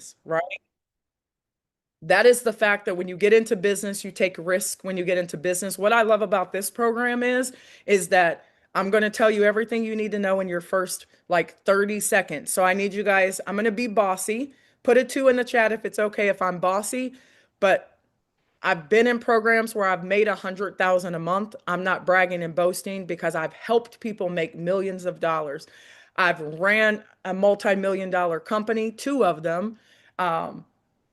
business, right? That is the fact that when you get into business, you take risk when you get into business. What I love about this program is that I'm going to tell you everything you need to know in your first like 30 seconds. So I need you guys, I'm going to be bossy. Put a two in the chat if it's okay if I'm bossy, but I've been in programs where I've made 100,000 a month. I'm not bragging and boasting because I've helped people make millions of dollars. I've ran a multi-million dollar company, two of them. Um,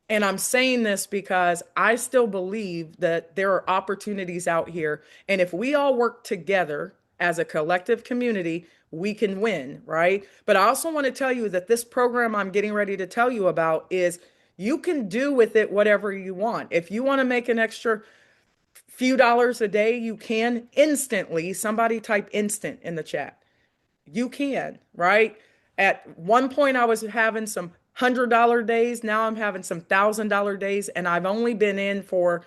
and I'm saying this because I still believe that there are opportunities out here. And if we all work together as a collective community, we can win, right? But I also want to tell you that this program I'm getting ready to tell you about is you can do with it whatever you want. If you want to make an extra few dollars a day, you can instantly. Somebody type instant in the chat. You can, right? At one point, I was having some $100 days. Now I'm having some $1,000 days. And I've only been in for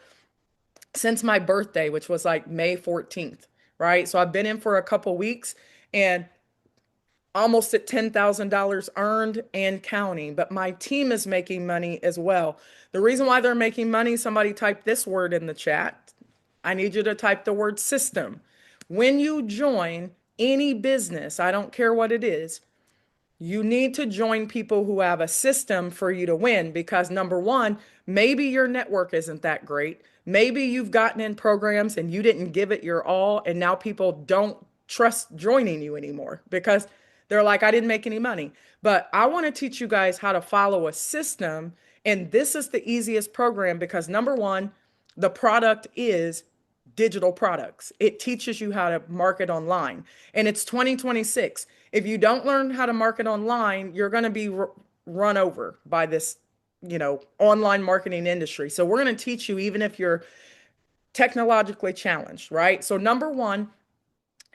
since my birthday, which was like May 14th, right? So I've been in for a couple weeks and almost at $10,000 earned and counting. But my team is making money as well. The reason why they're making money, somebody type this word in the chat. I need you to type the word system. When you join any business, I don't care what it is, you need to join people who have a system for you to win because number one, maybe your network isn't that great. Maybe you've gotten in programs and you didn't give it your all, and now people don't trust joining you anymore because they're like, I didn't make any money. But I want to teach you guys how to follow a system. And this is the easiest program because number one, the product is digital products. It teaches you how to market online. And it's 2026. If you don't learn how to market online, you're going to be run over by this, online marketing industry. So we're going to teach you even if you're technologically challenged, right? So number one,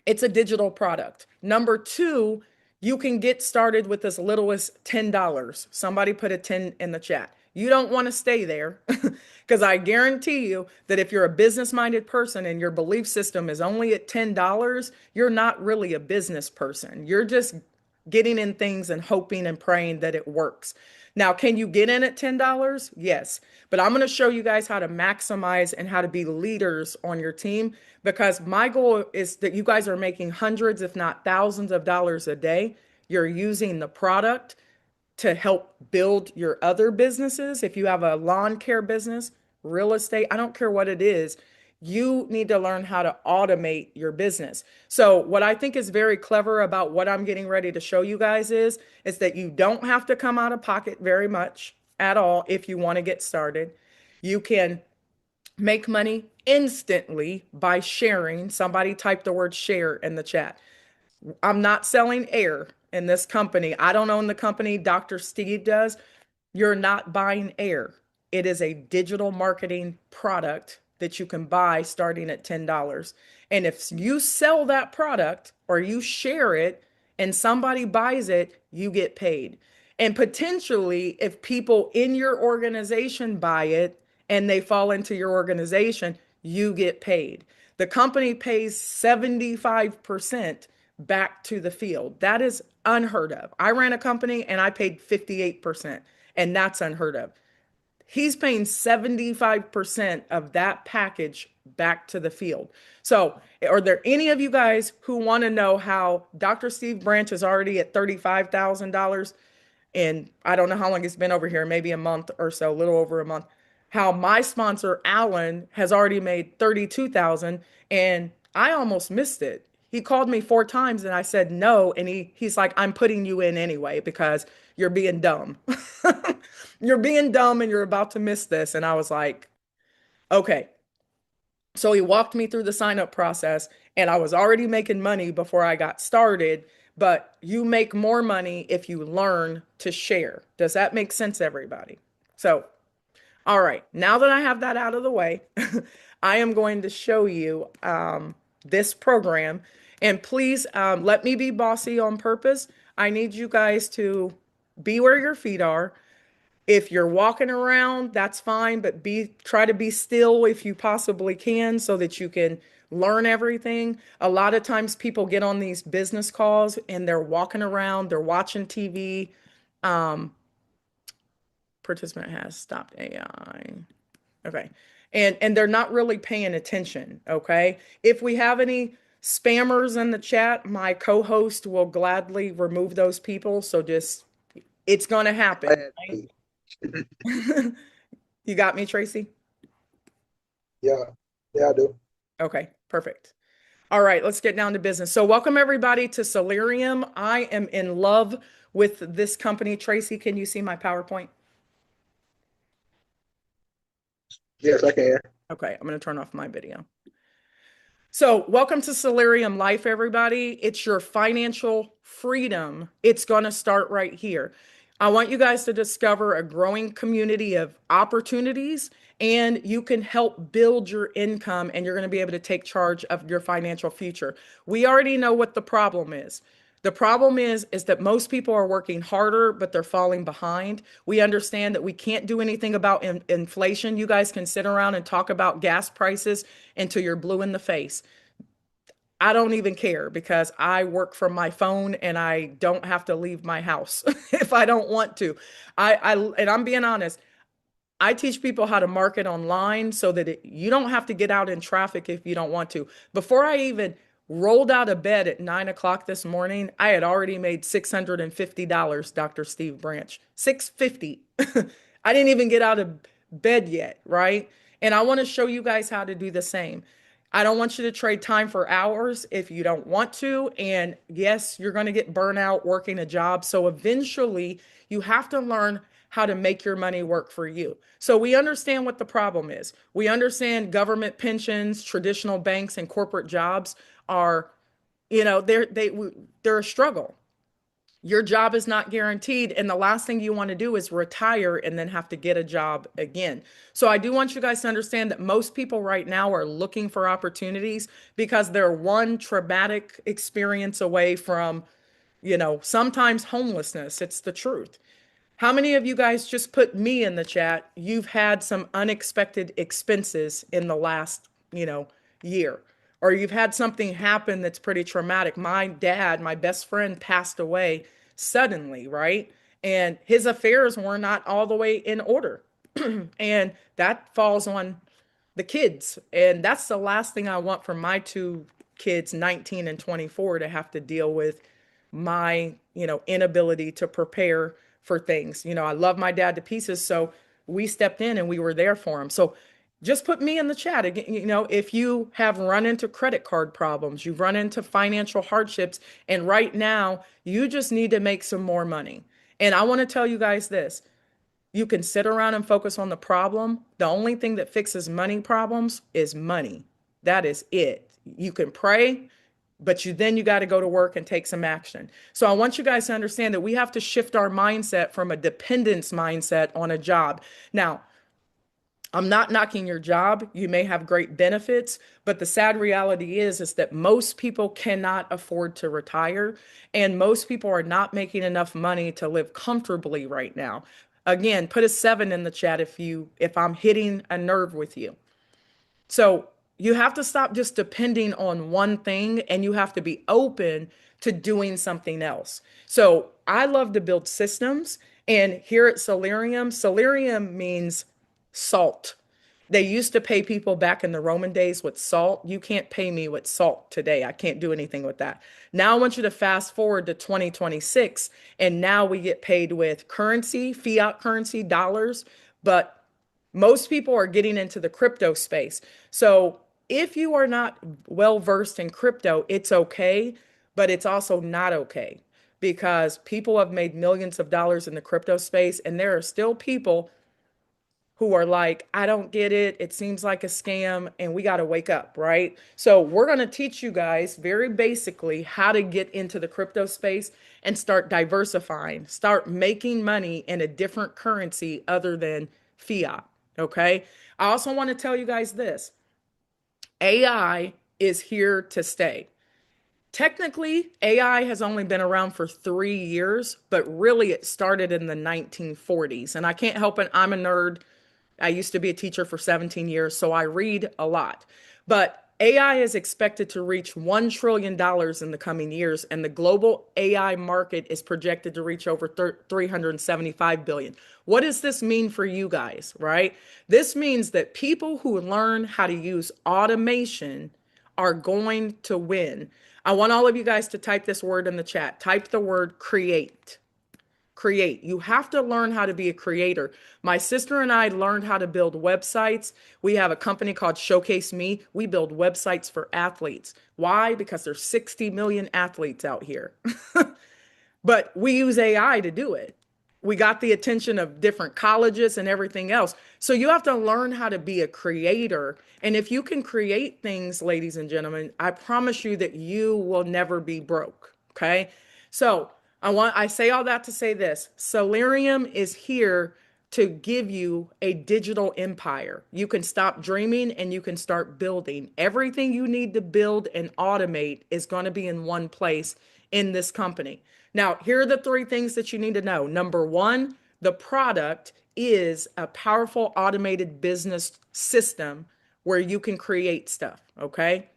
it's a digital product. Number two, you can get started with as little as $10. Somebody put a 10 in the chat. You don't want to stay there because I guarantee you that if you're a business minded person and your belief system is only at $10, you're not really a business person. You're just getting in things and hoping and praying that it works. Now, can you get in at $10? Yes. But I'm going to show you guys how to maximize and how to be leaders on your team because my goal is that you guys are making hundreds, if not thousands of dollars a day. You're using the product to help build your other businesses. If you have a lawn care business, real estate, I don't care what it is, you need to learn how to automate your business. So, what I think is very clever about what I'm getting ready to show you guys is that you don't have to come out of pocket very much at all if you want to get started. You can make money instantly by sharing. Somebody type the word share in the chat. I'm not selling air in this company. I don't own the company. Dr. Steve does. You're not buying air. It is a digital marketing product that you can buy starting at $10. And if you sell that product or you share it and somebody buys it, you get paid. And potentially, if people in your organization buy it and they fall into your organization, you get paid. The company pays 75% back to the field. That is unheard of. I ran a company and I paid 58%, and that's unheard of. He's paying 75% of that package back to the field. So, are there any of you guys who want to know how Dr. Steve Branch is already at $35,000? And I don't know how long it's been over here, maybe a month or so, a little over a month. How my sponsor Alan has already made 32,000 and I almost missed it. He called me four times and I said no and he's like I'm putting you in anyway because you're being dumb. You're being dumb and you're about to miss this and I was like, "Okay." So he walked me through the sign up process and I was already making money before I got started, but you make more money if you learn to share. Does that make sense, everybody? So, all right, now that I have that out of the way, I am going to show you this program. And please let me be bossy on purpose. I need you guys to be where your feet are. If you're walking around, that's fine, but try to be still if you possibly can so that you can learn everything. A lot of times people get on these business calls and they're walking around, they're watching TV, participant has stopped AI. Okay. And they're not really paying attention, okay? If we have any spammers in the chat, my co-host will gladly remove those people. So just it's gonna happen, right? Gladly. You got me, Tracy? Yeah, yeah, I do. Okay, perfect. All right, let's get down to business. So, welcome everybody to Salarium. I am in love with this company. Tracy, can you see my PowerPoint? Yes, I can. Okay, I'm going to turn off my video. So, welcome to Salarium Life, everybody. It's your financial freedom. It's going to start right here. I want you guys to discover a growing community of opportunities, and you can help build your income, and you're going to be able to take charge of your financial future. We already know what the problem is. The problem is that most people are working harder, but they're falling behind. We understand that we can't do anything about inflation. You guys can sit around and talk about gas prices until you're blue in the face. I don't even care because I work from my phone and I don't have to leave my house if I don't want to. And I'm being honest, I teach people how to market online so that you don't have to get out in traffic if you don't want to. Before I even rolled out of bed at 9 o'clock this morning, I had already made $650, Dr. Steve Branch. 650. I didn't even get out of bed yet, right? And I want to show you guys how to do the same. I don't want you to trade time for hours if you don't want to. And yes, you're going to get burnout working a job. So eventually, you have to learn how to make your money work for you. So we understand what the problem is. We understand government pensions, traditional banks, and corporate jobs are, they're a struggle. Your job is not guaranteed, and the last thing you want to do is retire and then have to get a job again. So I do want you guys to understand that most people right now are looking for opportunities because they're one traumatic experience away from, sometimes homelessness. It's the truth. How many of you guys just put me in the chat? You've had some unexpected expenses in the last, year, or you've had something happen that's pretty traumatic. My dad, my best friend, passed away suddenly, right? And his affairs were not all the way in order. And that falls on the kids. And that's the last thing I want for my two kids, 19 and 24, to have to deal with my, inability to prepare for things. I love my dad to pieces, so we stepped in and we were there for him. So just put me in the chat again. If you have run into credit card problems, you've run into financial hardships, and right now you just need to make some more money. And I want to tell you guys this. You can sit around and focus on the problem. The only thing that fixes money problems is money. That is it. You can pray, but you got to go to work and take some action. So I want you guys to understand that we have to shift our mindset from a dependence mindset on a job. Now, I'm not knocking your job. You may have great benefits, but the sad reality is that most people cannot afford to retire, and most people are not making enough money to live comfortably right now. Again, put a 7 in the chat if I'm hitting a nerve with you. So you have to stop just depending on one thing, and you have to be open to doing something else. So I love to build systems. And here at Salarium, Salarium means salt. They used to pay people back in the Roman days with salt. You can't pay me with salt today. I can't do anything with that. Now I want you to fast forward to 2026, and now we get paid with currency, fiat currency, dollars, but most people are getting into the crypto space. So if you are not well versed in crypto, it's okay, but it's also not okay because people have made millions of dollars in the crypto space, and there are still people who are like, I don't get it. It seems like a scam, and we got to wake up, right? So, we're going to teach you guys very basically how to get into the crypto space and start diversifying, start making money in a different currency other than fiat, okay? I also want to tell you guys this. AI is here to stay. Technically, AI has only been around for 3 years, but really it started in the 1940s. And I can't help it, I'm a nerd. I used to be a teacher for 17 years, so I read a lot. But AI is expected to reach $1 trillion in the coming years, and the global AI market is projected to reach over 375 billion. What does this mean for you guys, right? This means that people who learn how to use automation are going to win. I want all of you guys to type this word in the chat. Type the word create. Create. You have to learn how to be a creator. My sister and I learned how to build websites. We have a company called Showcase Me. We build websites for athletes. Why? Because there's 60 million athletes out here. But we use AI to do it. We got the attention of different colleges and everything else. So you have to learn how to be a creator. And if you can create things, ladies and gentlemen, I promise you that you will never be broke. Okay. So I say all that to say this. Salarium is here to give you a digital empire. You can stop dreaming and you can start building. Everything you need to build and automate is going to be in one place in this company. Now, here are the three things that you need to know. Number one, the product is a powerful automated business system where you can create stuff. Okay.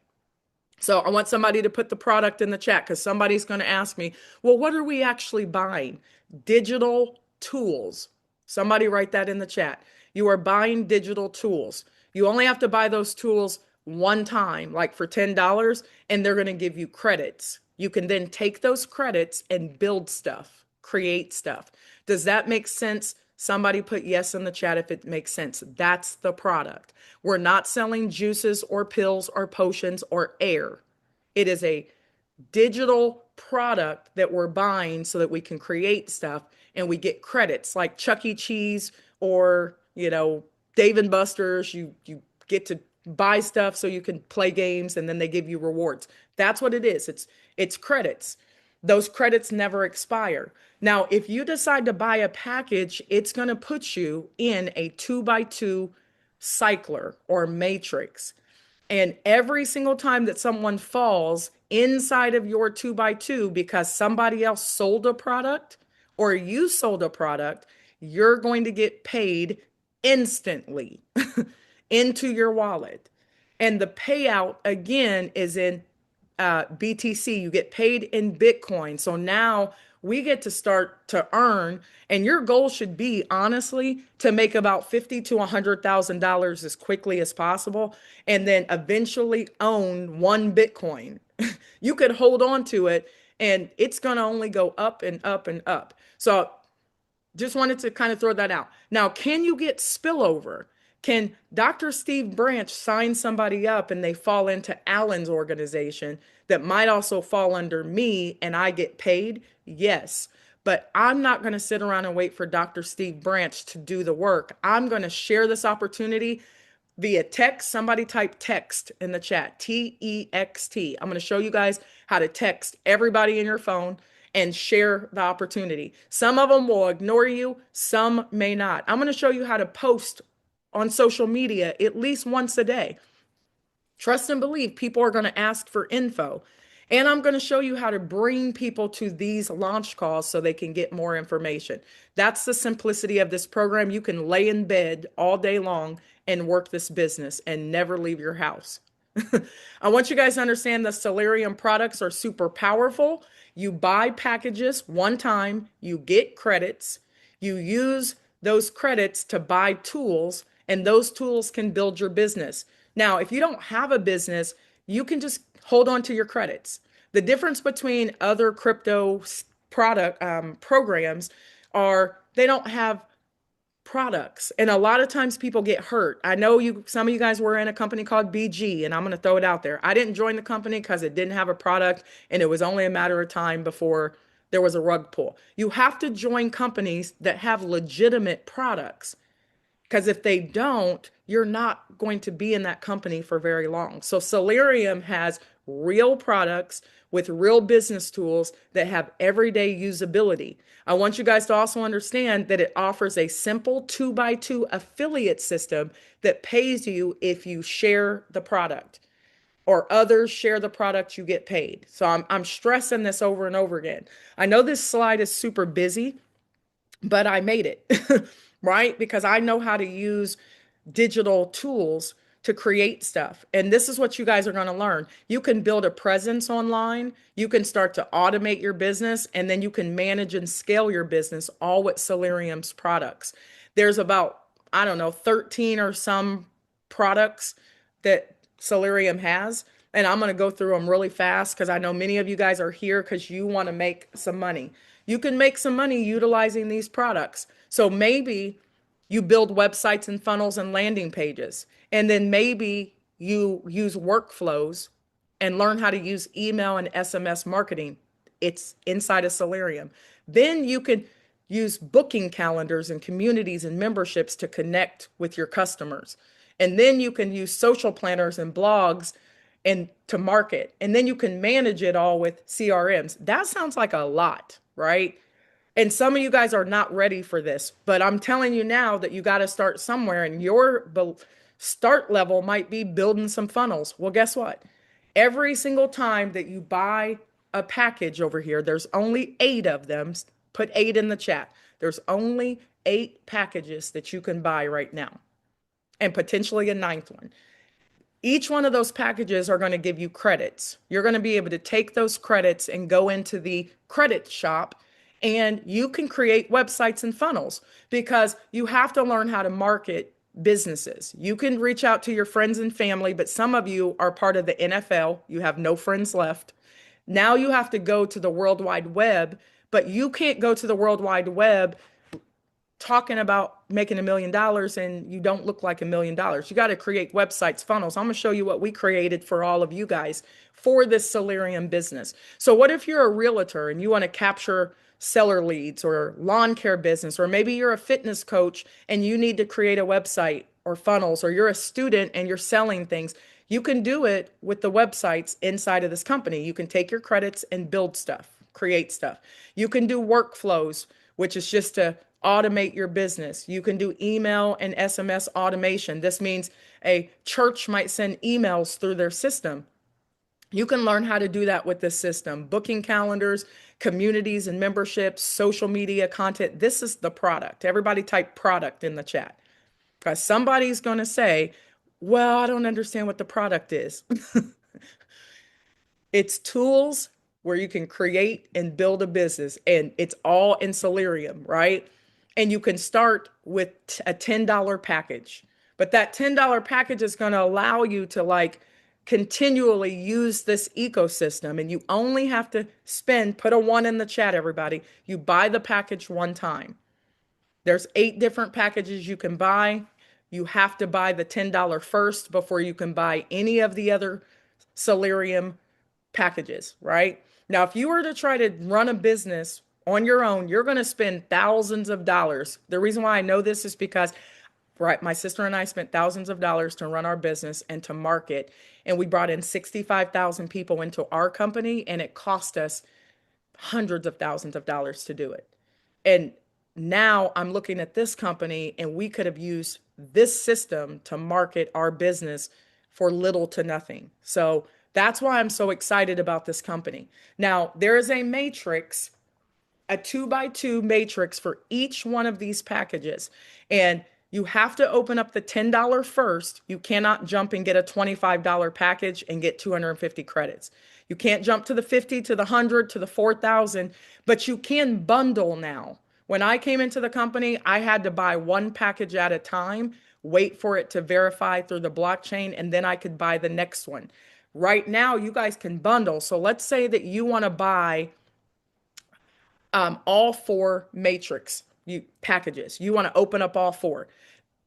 So I want somebody to put the product in the chat because somebody's going to ask me, well, what are we actually buying? Digital tools. Somebody write that in the chat. You are buying digital tools. You only have to buy those tools one time, like for $10, and they're going to give you credits. You can then take those credits and build stuff, create stuff. Does that make sense? Somebody put yes in the chat if it makes sense. That's the product. We're not selling juices or pills or potions or air. It is a digital product that we're buying so that we can create stuff and we get credits like Chuck E. Cheese or, Dave and Buster's. You get to buy stuff so you can play games and then they give you rewards. That's what it is. It's credits. Those credits never expire. Now, if you decide to buy a package, it's going to put you in a 2x2 cycler or matrix. And every single time that someone falls inside of your 2x2 because somebody else sold a product or you sold a product, you're going to get paid instantly into your wallet. And the payout again is in BTC. You get paid in Bitcoin. So now we get to start to earn, and your goal should be honestly to make about $50 to $100,000 as quickly as possible, and then eventually own one Bitcoin. You could hold on to it, and it's gonna only go up and up and up. So just wanted to kind of throw that out. Now, can you get spillover? Can Dr. Steve Branch sign somebody up and they fall into Alan's organization that might also fall under me and I get paid? Yes. But I'm not going to sit around and wait for Dr. Steve Branch to do the work. I'm going to share this opportunity via text. Somebody type text in the chat, TEXT. I'm going to show you guys how to text everybody in your phone and share the opportunity. Some of them will ignore you, some may not. I'm going to show you how to post on social media at least once a day. Trust and believe people are going to ask for info. And I'm going to show you how to bring people to these launch calls so they can get more information. That's the simplicity of this program. You can lay in bed all day long and work this business and never leave your house. I want you guys to understand the Salarium products are super powerful. You buy packages one time, you get credits, you use those credits to buy tools, and those tools can build your business. Now, if you don't have a business, you can just hold on to your credits. The difference between other crypto product programs are they don't have products. And a lot of times people get hurt. I know some of you guys were in a company called BG, and I'm going to throw it out there. I didn't join the company because it didn't have a product, and it was only a matter of time before there was a rug pull. You have to join companies that have legitimate products. Because if they don't, you're not going to be in that company for very long. So Salarium has real products with real business tools that have everyday usability. I want you guys to also understand that it offers a simple 2x2 affiliate system that pays you if you share the product or others share the product, you get paid. So I'm stressing this over and over again. I know this slide is super busy, but I made it, right? Because I know how to use digital tools to create stuff. And this is what you guys are going to learn. You can build a presence online, you can start to automate your business, and then you can manage and scale your business all with Salarium's products. There's about, I don't know, 13 or some products that Salarium has. And I'm going to go through them really fast because I know many of you guys are here because you want to make some money. You can make some money utilizing these products. So maybe you build websites and funnels and landing pages. And then maybe you use workflows and learn how to use email and SMS marketing. It's inside of Salarium. Then you can use booking calendars and communities and memberships to connect with your customers. And then you can use social planners and blogs and to market. And then you can manage it all with CRMs. That sounds like a lot, right? And some of you guys are not ready for this, but I'm telling you now that you got to start somewhere, and your start level might be building some funnels. Well, guess what? Every single time that you buy a package over here, there's only 8 of them. Put 8 in the chat. There's only 8 packages that you can buy right now, and potentially a ninth one. Each one of those packages are going to give you credits. You're going to be able to take those credits and go into the credit shop, and you can create websites and funnels because you have to learn how to market businesses. You can reach out to your friends and family, but some of you are part of the NFL. You have no friends left. Now you have to go to the World Wide Web, but you can't go to the World Wide Web talking about making $1 million and you don't look like $1 million. You got to create websites, funnels. I'm going to show you what we created for all of you guys for this Salarium business. So what if you're a realtor and you want to capture seller leads, or lawn care business, or maybe you're a fitness coach and you need to create a website or funnels, or you're a student and you're selling things. You can do it with the websites inside of this company. You can take your credits and build stuff, create stuff. You can do workflows, which is just to automate your business. You can do email and SMS automation. This means a church might send emails through their system. You can learn how to do that with this system. Booking calendars, communities and memberships, social media content. This is the product. Everybody type product in the chat because somebody's going to say, well, I don't understand what the product is. It's tools where you can create and build a business, and it's all in Salarium, right? And you can start with a $10 package. But that $10 package is going to allow you to like continually use this ecosystem, and you only have to spend, put a 1 in the chat, everybody. You buy the package one time. There's 8 different packages you can buy. You have to buy the $10 first before you can buy any of the other Salarium packages, right? Now, if you were to try to run a business on your own, you're going to spend thousands of dollars. The reason why I know this is because, right, my sister and I spent thousands of dollars to run our business and to market, and we brought in 65,000 people into our company, and it cost us hundreds of thousands of dollars to do it. And now I'm looking at this company, and we could have used this system to market our business for little to nothing. So that's why I'm so excited about this company. Now, there is a matrix, a 2x2 matrix for each one of these packages. And you have to open up the $10 first. You cannot jump and get a $25 package and get 250 credits. You can't jump to the 50, to the 100, to the 4,000, but you can bundle now. When I came into the company, I had to buy one package at a time, wait for it to verify through the blockchain, and then I could buy the next one. Right now, you guys can bundle. So let's say that you want to buy all 4 matrix packages. You want to open up all 4.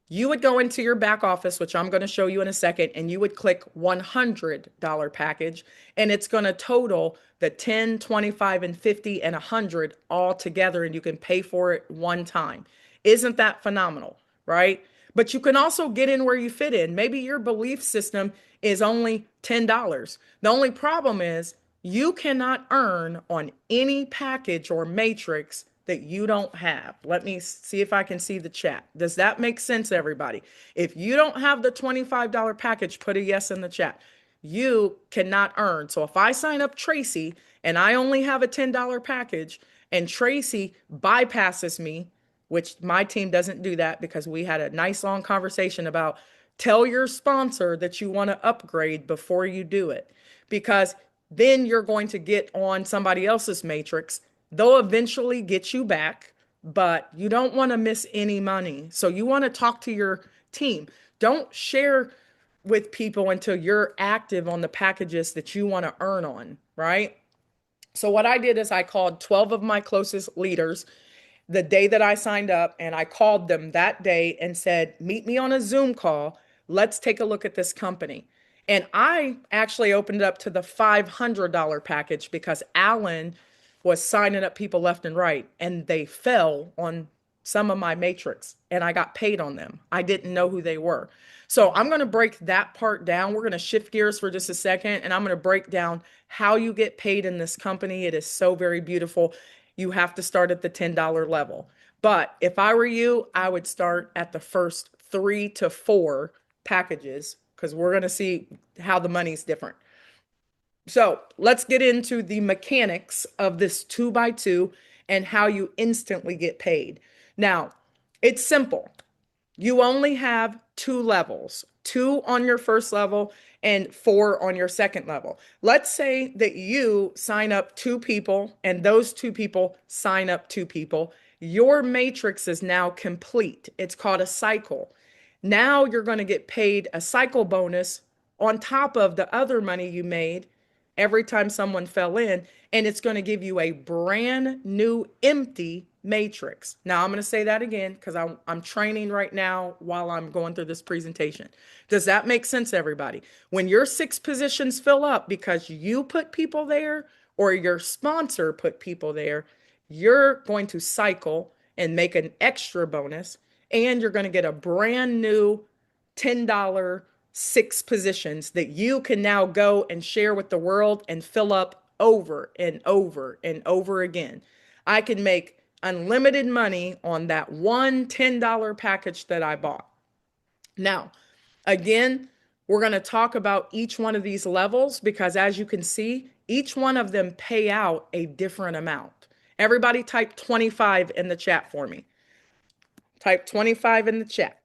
You would go into your back office, which I'm going to show you in a second, and you would click $100 package, and it's going to total the 10, 25, and 50 and 100 all together, and you can pay for it one time. Isn't that phenomenal, right? But you can also get in where you fit in. Maybe your belief system is only $10. The only problem is you cannot earn on any package or matrix that you don't have. Let me see if I can see the chat. Does that make sense, everybody? If you don't have the $25 package, put a yes in the chat. You cannot earn. So if I sign up Tracy and I only have a $10 package and Tracy bypasses me, which my team doesn't do that because we had a nice long conversation about Tell your sponsor that you want to upgrade before you do it, because then you're going to get on somebody else's matrix. They'll eventually get you back, but you don't want to miss any money. So you want to talk to your team. Don't share with people until you're active on the packages that you want to earn on, right? So what I did is I called 12 of my closest leaders the day that I signed up, and I called them that day and said, meet me on a Zoom call. Let's take a look at this company. And I actually opened it up to the $500 package because Alan was signing up people left and right, and they fell on some of my matrix and I got paid on them. I didn't know who they were. So I'm going to break that part down. We're going to shift gears for just a second, and I'm going to break down how you get paid in this company. It is so very beautiful. You have to start at the $10 level. But if I were you, I would start at the first 3 to 4 packages because we're going to see how the money's different. So let's get into the mechanics of this 2x2 and how you instantly get paid. Now, it's simple. You only have 2 levels, 2 on your first level and 4 on your second level. Let's say that you sign up 2 people and those 2 people sign up 2 people. Your matrix is now complete. It's called a cycle. Now you're going to get paid a cycle bonus on top of the other money you made every time someone fell in, and it's going to give you a brand new empty matrix. Now, I'm going to say that again because I'm training right now while I'm going through this presentation. Does that make sense, everybody? When your 6 positions fill up because you put people there or your sponsor put people there, you're going to cycle and make an extra bonus, and you're going to get a brand new $10 6 positions that you can now go and share with the world and fill up over and over and over again. I can make unlimited money on that one $10 package that I bought. Now, again, we're going to talk about each one of these levels because as you can see, each one of them pay out a different amount. Everybody type 25 in the chat for me. Type 25 in the chat.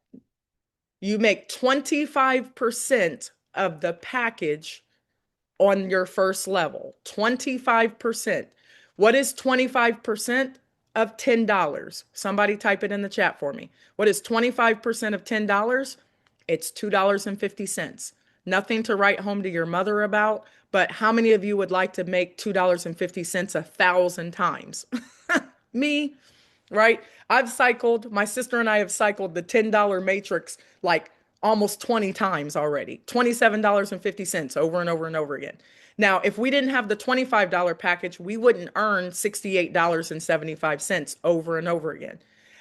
You make 25% of the package on your first level. 25%. What is 25% of $10? Somebody type it in the chat for me. What is 25% of $10? It's $2.50. Nothing to write home to your mother about, but how many of you would like to make $2.50 1,000 times? Me, right? My sister and I have cycled the $10 matrix like almost 20 times already. $27.50 over and over and over again. Now, if we didn't have the $25 package, we wouldn't earn $68.75 over and over again.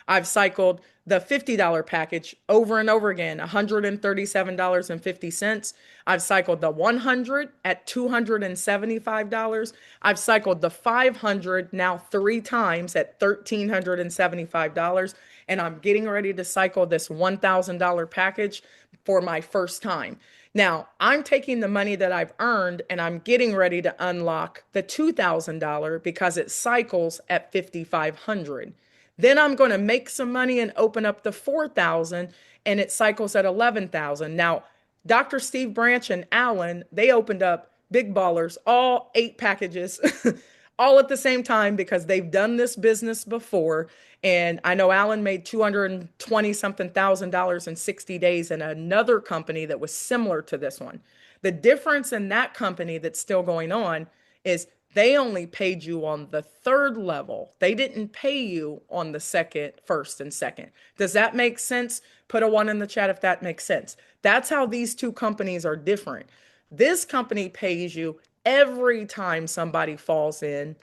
I've cycled the $50 package over and over again, $137.50. I've cycled the 100 at $275. I've cycled the 500 now 3 times at $1,375. And I'm getting ready to cycle this $1,000 package for my first time. Now, I'm taking the money that I've earned and I'm getting ready to unlock the $2,000 because it cycles at 5,500. Then I'm going to make some money and open up the 4,000 and it cycles at 11,000. Now, Dr. Steve Branch and Alan, they opened up Big Ballers, all 8 packages, all at the same time because they've done this business before. And I know Alan made 220 something thousand dollars in 60 days in another company that was similar to this one. The difference in that company that's still going on is they only paid you on the 3rd level. They didn't pay you on the second, first, and second. Does that make sense? Put a 1 in the chat if that makes sense. That's how these 2 companies are different. This company pays you every time somebody falls in.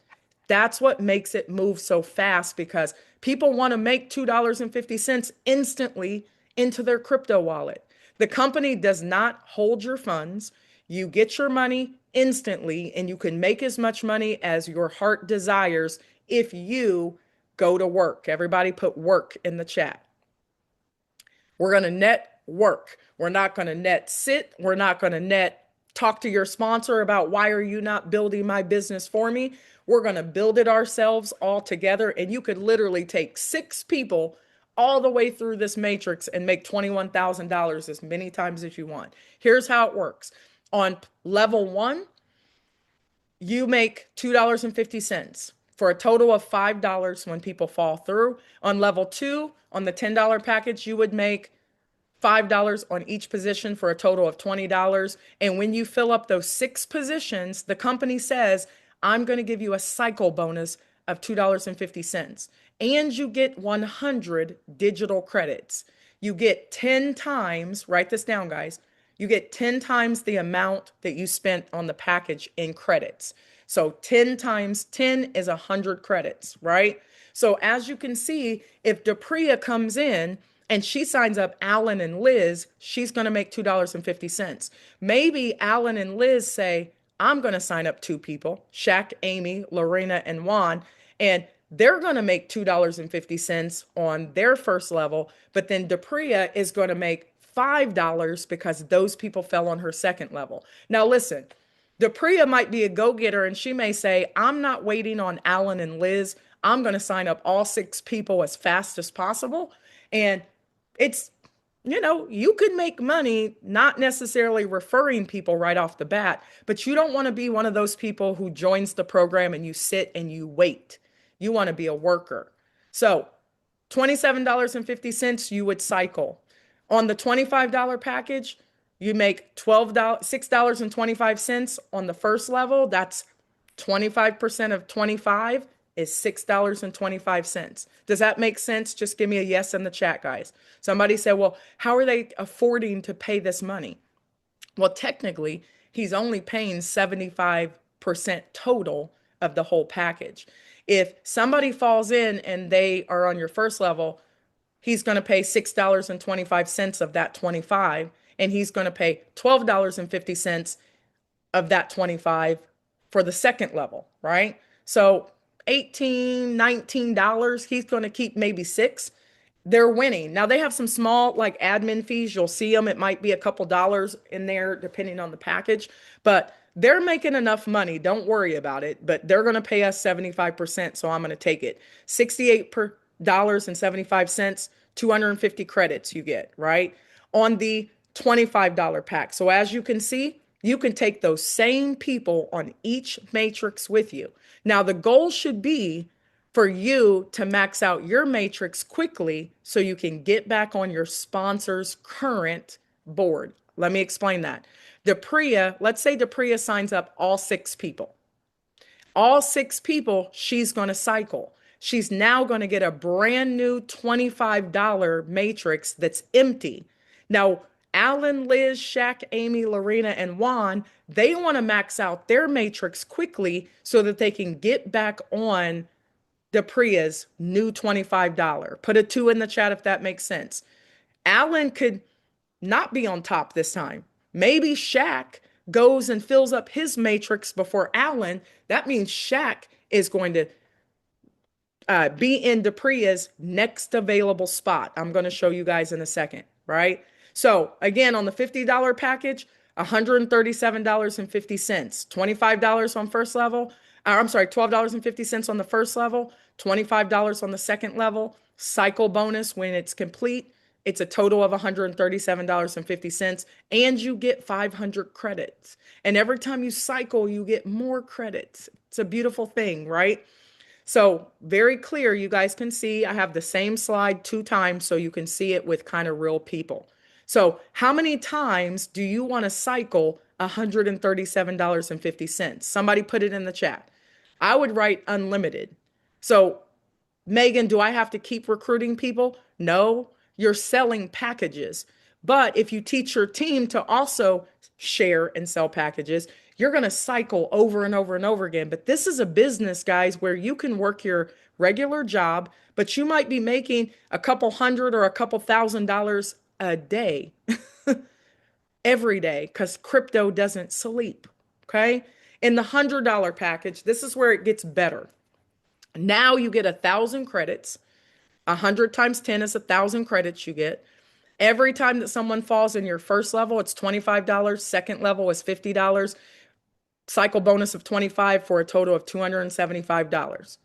That's what makes it move so fast because people want to make $2.50 instantly into their crypto wallet. The company does not hold your funds. You get your money instantly and you can make as much money as your heart desires if you go to work. Everybody put work in the chat. We're going to net work. We're not going to net sit. We're not going to net talk to your sponsor about why are you not building my business for me? We're going to build it ourselves all together. And you could literally take 6 people all the way through this matrix and make $21,000 as many times as you want. Here's how it works. On level one, you make $2.50 for a total of $5 when people fall through. On level two, on the $10 package, you would make $5 on each position for a total of $20. And when you fill up those six positions, the company says, I'm going to give you a cycle bonus of $2.50. And you get 100 digital credits. You get 10 times, write this down, guys. You get 10 times the amount that you spent on the package in credits. So 10 times 10 is 100 credits, right? So as you can see, if Depria comes in and she signs up Alan and Liz, she's going to make $2.50. Maybe Alan and Liz say, I'm going to sign up two people, Shaq, Amy, Lorena, and Juan, and they're going to make $2.50 on their first level, but then Depria is going to make $5 because those people fell on her second level. Now, listen, Depria might be a go-getter and she may say, I'm not waiting on Alan and Liz. I'm going to sign up all six people as fast as possible. And it's, you could make money not necessarily referring people right off the bat, but you don't want to be one of those people who joins the program and you sit and you wait. You want to be a worker. So $27.50, you would cycle. On the $25 package, you make $6.25 on the first level. That's 25% of 25 is $6.25. Does that make sense? Just give me a yes in the chat, guys. Somebody said, well, how are they affording to pay this money? Well, technically, he's only paying 75% total of the whole package. If somebody falls in and they are on your first level, he's going to pay $6.25 of that 25, and he's going to pay $12.50 of that 25 for the second level, right? So $18, $19, he's going to keep maybe six. They're winning. Now they have some small like admin fees. You'll see them. It might be a couple dollars in there depending on the package, but they're making enough money. Don't worry about it, but they're going to pay us 75%, so I'm going to take it. $68.75, 250 credits you get, right? On the $25 pack. So as you can see, you can take those same people on each matrix with you. Now the goal should be for you to max out your matrix quickly so you can get back on your sponsor's current board. Let me explain that. Depria, let's say Depria signs up all six people. All six people, she's going to cycle. She's now going to get a brand new $25 matrix that's empty. Now, Alan, Liz, Shaq, Amy, Lorena, and Juan, they want to max out their matrix quickly so that they can get back on Depria's new $25. Put a 2 in the chat if that makes sense. Alan could not be on top this time. Maybe Shaq goes and fills up his matrix before Alan. That means Shaq is going to be in Depria's next available spot. I'm going to show you guys in a second, right? So again, on the $50 package, $137.50, $25 on first level. I'm sorry, $12.50 on the first level, $25 on the second level. Cycle bonus when it's complete. It's a total of $137.50, and you get 500 credits. And every time you cycle, you get more credits. It's a beautiful thing, right? So very clear, you guys can see I have the same slide 2 times so you can see it with kind of real people. So how many times do you want to cycle $137.50? Somebody put it in the chat. I would write unlimited. So Megan, do I have to keep recruiting people? No, you're selling packages. But if you teach your team to also share and sell packages, you're going to cycle over and over and over again. But this is a business, guys, where you can work your regular job, but you might be making a couple hundred or a couple $1,000s a day, every day, because crypto doesn't sleep. Okay. In the $100 package, this is where it gets better. Now you get 1,000 credits. 100 times 10 is 1,000 credits you get. Every time that someone falls in your first level, it's $25. Second level is $50. Cycle bonus of $25 for a total of $275.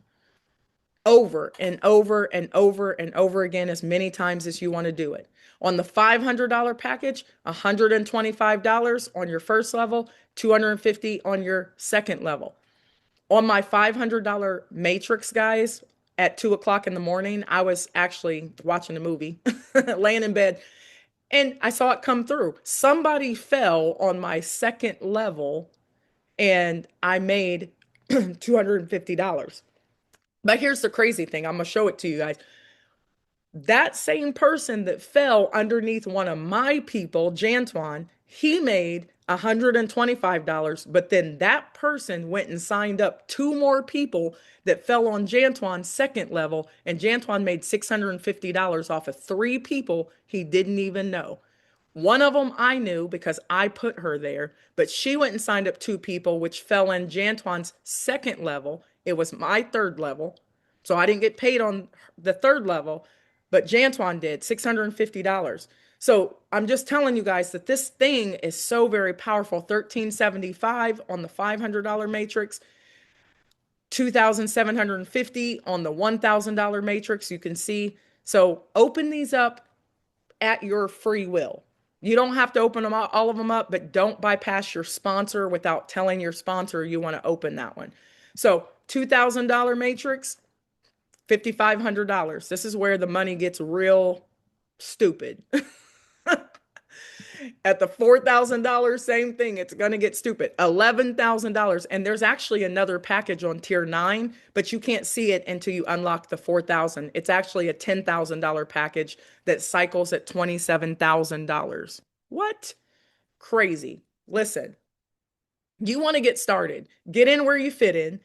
over and over and over and over again as many times as you want to do it. On the $500 package, $125 on your first level, $250 on your second level. On my $500 matrix, guys, at 2 o'clock in the morning, I was actually watching a movie, laying in bed, and I saw it come through. Somebody fell on my second level and I made $250. But here's the crazy thing. I'm going to show it to you guys. That same person that fell underneath one of my people, Jantuan, he made $125. But then that person went and signed up two more people that fell on Jantuan's second level, and Jantuan made $650 off of three people he didn't even know. One of them I knew because I put her there, but she went and signed up two people, which fell in Jantuan's second level. It was my third level. So I didn't get paid on the third level, but Jantuan did $650. So I'm just telling you guys that this thing is so very powerful. 1375 on the $500 matrix, 2,750 on the $1,000 matrix. You can see. So open these up at your free will. You don't have to open them all of them up, but don't bypass your sponsor without telling your sponsor you want to open that one. So $2,000 matrix, $5,500. This is where the money gets real stupid. At the $4,000, same thing. It's going to get stupid. $11,000. And there's actually another package on tier 9, but you can't see it until you unlock the 4,000. It's actually a $10,000 package that cycles at $27,000. What? Crazy. Listen, you want to get started. Get in where you fit in.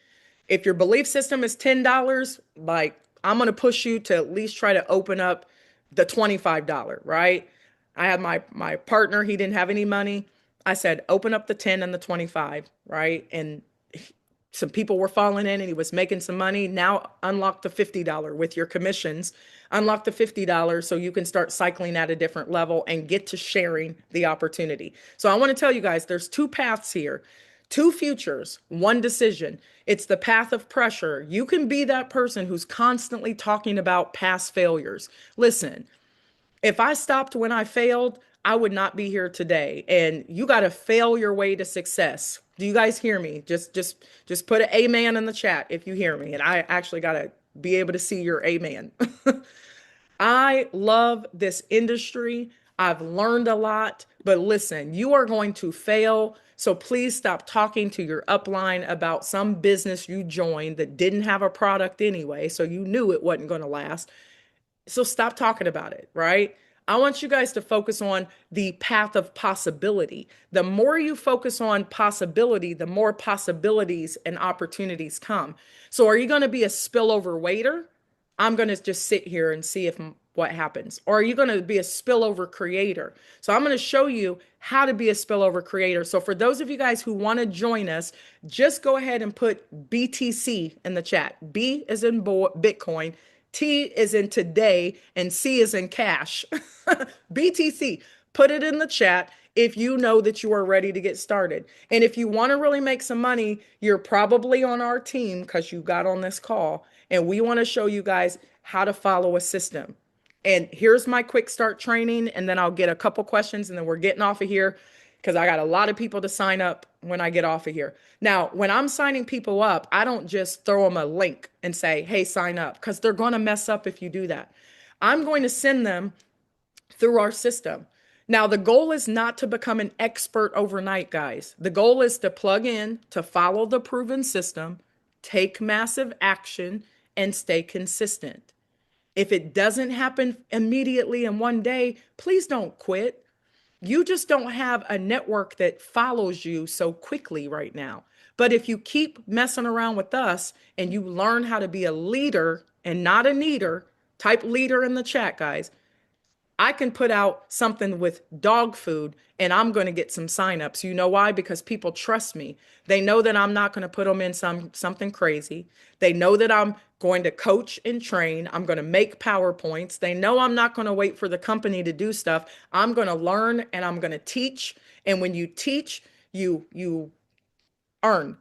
If your belief system is $10, like I'm going to push you to at least try to open up the $25, right? I had my partner, he didn't have any money. I said, open up the 10 and the 25, right? And some people were falling in and he was making some money. Now unlock the $50 with your commissions. Unlock the $50 so you can start cycling at a different level and get to sharing the opportunity. So I want to tell you guys, there's two paths here. Two futures, one decision. It's the path of pressure. You can be that person who's constantly talking about past failures. Listen, if I stopped when I failed, I would not be here today. And you got to fail your way to success. Do you guys hear me? Just put an amen in the chat if you hear me. And I actually got to be able to see your amen. I love this industry. I've learned a lot, but listen, you are going to fail. So please stop talking to your upline about some business you joined that didn't have a product anyway. So you knew it wasn't going to last. So stop talking about it, right? I want you guys to focus on the path of possibility. The more you focus on possibility, the more possibilities and opportunities come. So are you going to be a spillover waiter? I'm going to just sit here and see if what happens. Or are you going to be a spillover creator? So I'm going to show you how to be a spillover creator. So for those of you guys who want to join us, just go ahead and put BTC in the chat. B is in Bitcoin, T is in today, and C is in cash. BTC. Put it in the chat if you know that you are ready to get started. And if you want to really make some money, you're probably on our team because you got on this call. And we want to show you guys how to follow a system. And here's my quick start training, and then I'll get a couple questions, and then we're getting off of here because I got a lot of people to sign up when I get off of here. Now, when I'm signing people up, I don't just throw them a link and say, hey, sign up, because they're going to mess up if you do that. I'm going to send them through our system. Now, the goal is not to become an expert overnight, guys. The goal is to plug in, to follow the proven system, take massive action, and stay consistent. If it doesn't happen immediately in one day, please don't quit. You just don't have a network that follows you so quickly right now. But if you keep messing around with us and you learn how to be a leader and not a needer, type leader in the chat, guys. I can put out something with dog food and I'm going to get some signups. You know why? Because people trust me. They know that I'm not going to put them in something crazy. They know that I'm going to coach and train. I'm going to make PowerPoints. They know I'm not going to wait for the company to do stuff. I'm going to learn and I'm going to teach. And when you teach, you earn,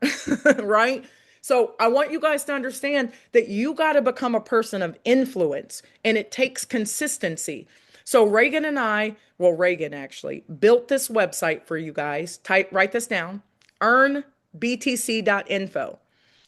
right? So I want you guys to understand that you got to become a person of influence and it takes consistency. So Reagan and I, well, Reagan actually built this website for you guys. Write this down, earnbtc.info.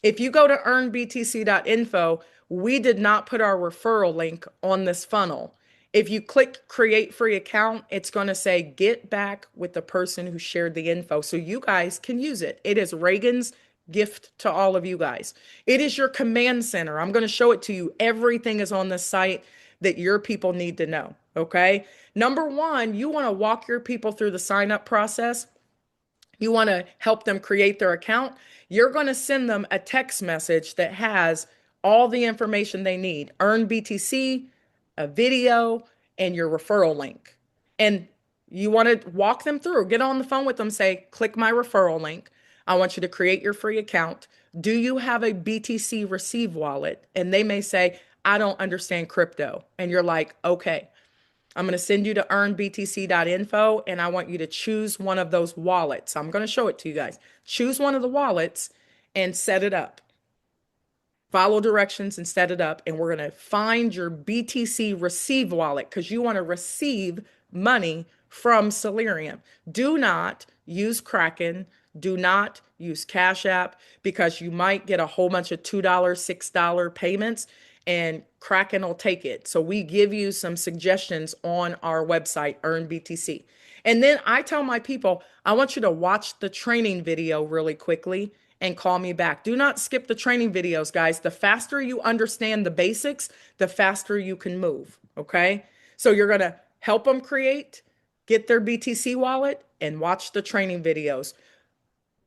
If you go to earnbtc.info, we did not put our referral link on this funnel. If you click create free account, it's going to say get back with the person who shared the info so you guys can use it. It is Reagan's gift to all of you guys. It is your command center. I'm going to show it to you. Everything is on the site that your people need to know. Okay. Number one, you want to walk your people through the sign up process. You want to help them create their account. You're going to send them a text message that has all the information they need, earn BTC, a video, and your referral link. And you want to walk them through, get on the phone with them, say, click my referral link. I want you to create your free account. Do you have a BTC receive wallet? And they may say, I don't understand crypto. And you're like, okay, I'm going to send you to earnbtc.info and I want you to choose one of those wallets. I'm going to show it to you guys. Choose one of the wallets and set it up. Follow directions and set it up. And we're going to find your BTC receive wallet because you want to receive money from Salarium. Do not use Kraken. Do not use Cash App because you might get a whole bunch of $2, $6 payments and Kraken will take it. So we give you some suggestions on our website, Earn BTC. And then I tell my people, I want you to watch the training video really quickly and call me back. Do not skip the training videos, guys. The faster you understand the basics, the faster you can move. Okay. So you're going to help them create, get their BTC wallet, and watch the training videos.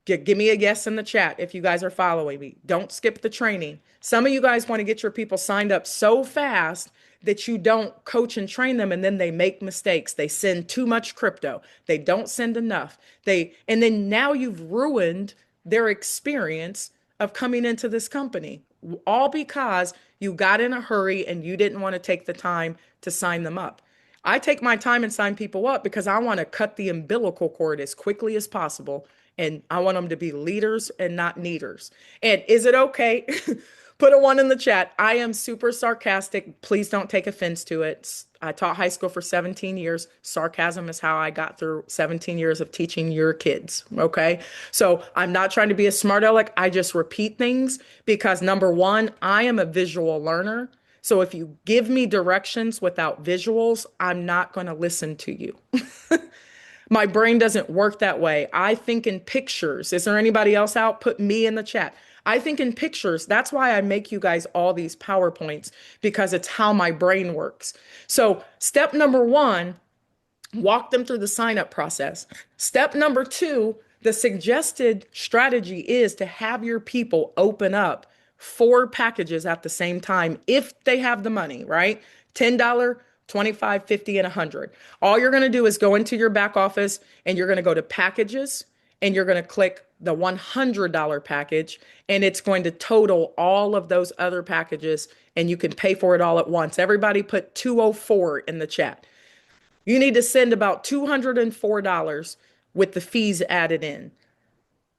Give me a yes in the chat if you guys are following me. Don't skip the training. Some of you guys want to get your people signed up so fast that you don't coach and train them and then they make mistakes. They send too much crypto. They don't send enough. And then now you've ruined their experience of coming into this company. All because you got in a hurry and you didn't want to take the time to sign them up. I take my time and sign people up because I want to cut the umbilical cord as quickly as possible. And I want them to be leaders and not needers. And is it okay? Put a one in the chat. I am super sarcastic. Please don't take offense to it. I taught high school for 17 years. Sarcasm is how I got through 17 years of teaching your kids. Okay. So I'm not trying to be a smart aleck. I just repeat things because number one, I am a visual learner. So if you give me directions without visuals, I'm not going to listen to you. My brain doesn't work that way. I think in pictures. Is there anybody else out? Put me in the chat. I think in pictures. That's why I make you guys all these PowerPoints because it's how my brain works. So step number one, walk them through the sign up process. Step number two, the suggested strategy is to have your people open up 4 packages at the same time if they have the money, right? $10, 25, 50, and 100. All you're going to do is go into your back office and you're going to go to packages and you're going to click the $100 package and it's going to total all of those other packages and you can pay for it all at once. Everybody put 204 in the chat. You need to send about $204 with the fees added in.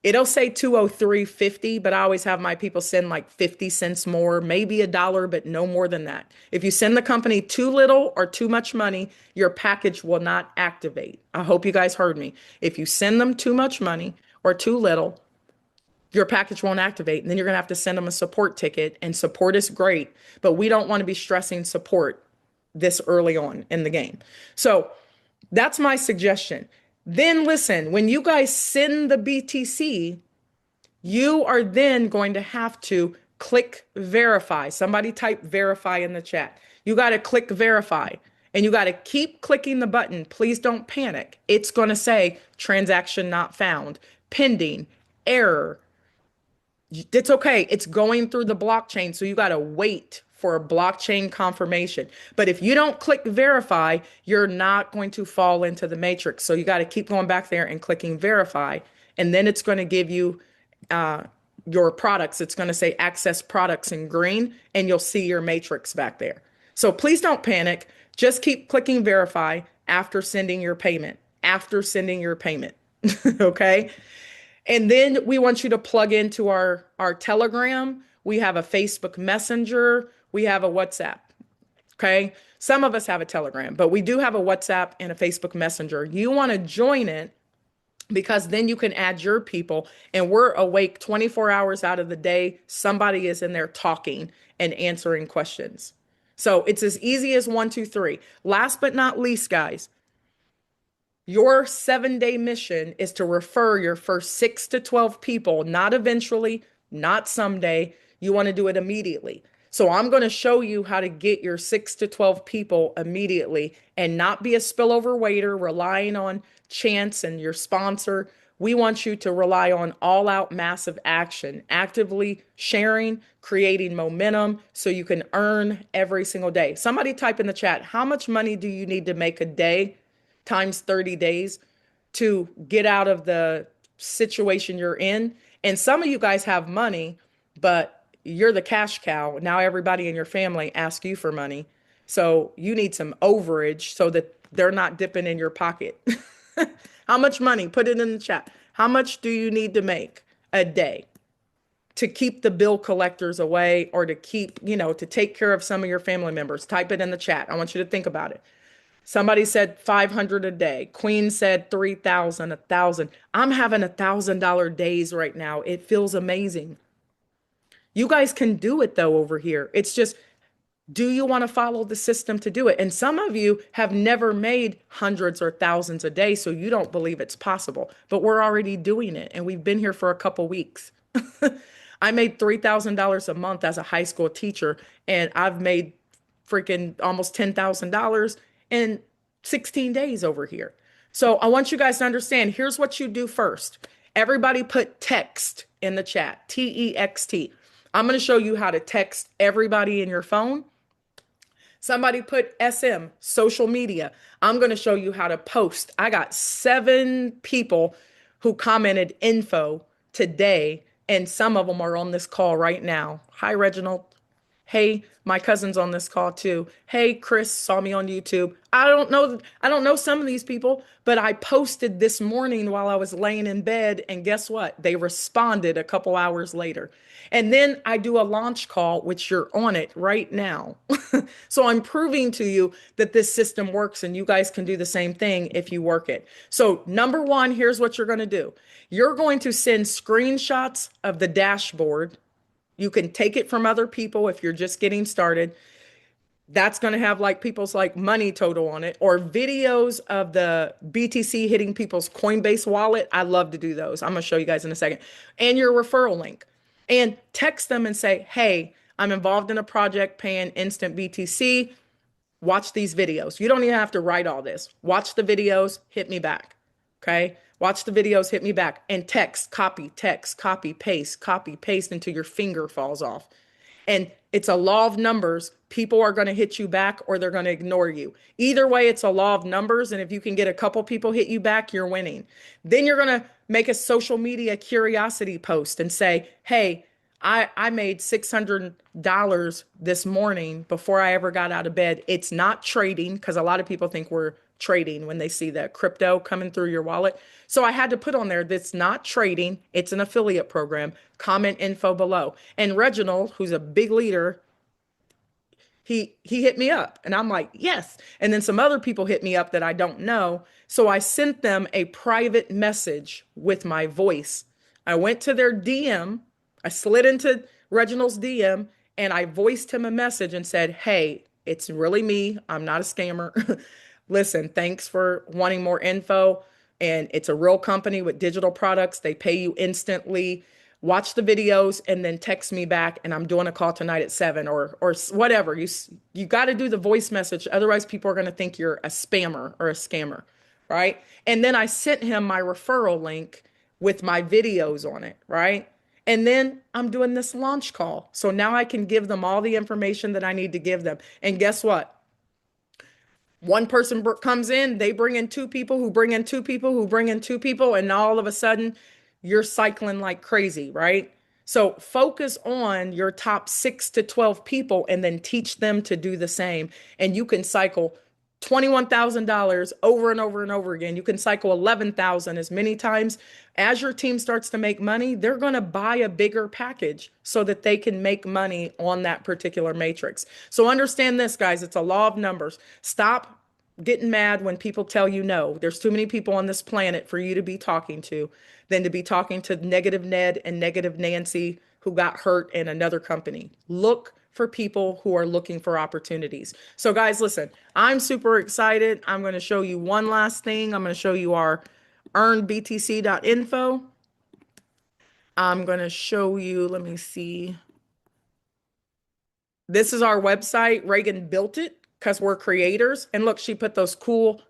It'll say 203.50, but I always have my people send like 50 cents more, maybe a dollar, but no more than that. If you send the company too little or too much money, your package will not activate. I hope you guys heard me. If you send them too much money or too little, your package won't activate. And then you're going to have to send them a support ticket. And support is great, but we don't want to be stressing support this early on in the game. So that's my suggestion. Then listen, when you guys send the BTC, you are then going to have to click verify. Somebody type verify in the chat. You got to click verify and you got to keep clicking the button. Please don't panic. It's going to say transaction not found, pending, error. It's okay. It's going through the blockchain. So you got to wait for a blockchain confirmation. But if you don't click verify, you're not going to fall into the matrix. So you got to keep going back there and clicking verify. And then it's going to give you your products. It's going to say access products in green and you'll see your matrix back there. So please don't panic. Just keep clicking verify after sending your payment, Okay. And then we want you to plug into our Telegram. We have a Facebook Messenger. We have a WhatsApp. Okay. Some of us have a Telegram, but we do have a WhatsApp and a Facebook Messenger. You want to join it because then you can add your people, and we're awake 24 hours out of the day. Somebody is in there talking and answering questions. So it's as easy as one, two, three. Last but not least, guys, your 7 day mission is to refer your first 6 to 12 people, not eventually, not someday. You want to do it immediately. So I'm going to show you how to get your 6 to 12 people immediately and not be a spillover waiter relying on chance and your sponsor. We want you to rely on all out massive action, actively sharing, creating momentum so you can earn every single day. Somebody type in the chat, how much money do you need to make a day times 30 days to get out of the situation you're in? And some of you guys have money, but you're the cash cow. Now everybody in your family asks you for money. So you need some overage so that they're not dipping in your pocket. How much money? Put it in the chat. How much do you need to make a day to keep the bill collectors away or to keep, to take care of some of your family members? Type it in the chat. I want you to think about it. Somebody said 500 a day. Queen said 3,000, 1,000. I'm having $1,000 days right now. It feels amazing. You guys can do it though over here. It's just, do you want to follow the system to do it? And some of you have never made hundreds or thousands a day, so you don't believe it's possible. But we're already doing it, and we've been here for a couple weeks. I made $3,000 a month as a high school teacher, and I've made freaking almost $10,000 in 16 days over here. So I want you guys to understand, here's what you do first. Everybody put text in the chat, TEXT. I'm going to show you how to text everybody in your phone. Somebody put SM, social media. I'm going to show you how to post. I got 7 people who commented info today, and some of them are on this call right now. Hi, Reginald. Hey, my cousin's on this call too. Hey, Chris saw me on YouTube. I don't know some of these people, but I posted this morning while I was laying in bed, and guess what? They responded a couple hours later. And then I do a launch call, which you're on it right now. So I'm proving to you that this system works, and you guys can do the same thing if you work it. So number one, here's what you're going to do. You're going to send screenshots of the dashboard. You can take it from other people if you're just getting started. That's going to have like people's like money total on it, or videos of the BTC hitting people's Coinbase wallet. I love to do those. I'm going to show you guys in a second. And your referral link. And text them and say, hey, I'm involved in a project paying instant BTC. Watch these videos. You don't even have to write all this. Watch the videos, hit me back. Okay? Watch the videos, hit me back, and text, copy, paste until your finger falls off. And it's a law of numbers. People are going to hit you back or they're going to ignore you. Either way, it's a law of numbers. And if you can get a couple people hit you back, you're winning. Then you're going to make a social media curiosity post and say, hey, I made $600 this morning before I ever got out of bed. It's not trading, because a lot of people think we're trading when they see the crypto coming through your wallet. So I had to put on there that's not trading. It's an affiliate program. Comment info below. And Reginald, who's a big leader, he hit me up and I'm like, yes. And then some other people hit me up that I don't know. So I sent them a private message with my voice. I went to their DM. I slid into Reginald's DM and I voiced him a message and said, hey, it's really me. I'm not a scammer. Listen, thanks for wanting more info. And it's a real company with digital products. They pay you instantly. Watch the videos and then text me back. And I'm doing a call tonight at 7 or whatever. You got to do the voice message. Otherwise, people are going to think you're a spammer or a scammer, right? And then I sent him my referral link with my videos on it, right? And then I'm doing this launch call. So now I can give them all the information that I need to give them. And guess what? One person comes in, they bring in 2 people who bring in 2 people who bring in 2 people, and all of a sudden you're cycling like crazy, right? So focus on your top 6 to 12 people and then teach them to do the same. And you can cycle $21,000 over and over and over again. You can cycle 11,000 as many times. As your team starts to make money, they're going to buy a bigger package so that they can make money on that particular matrix. So understand this, guys, it's a law of numbers. Stop getting mad when people tell you no. There's too many people on this planet for you to be talking to than to be talking to negative Ned and negative Nancy who got hurt in another company. Look for people who are looking for opportunities. So guys, listen, I'm super excited. I'm going to show you one last thing. I'm going to show you our earnbtc.info. I'm going to show you, let me see. This is our website. Reagan built it because we're creators. And look, she put those cool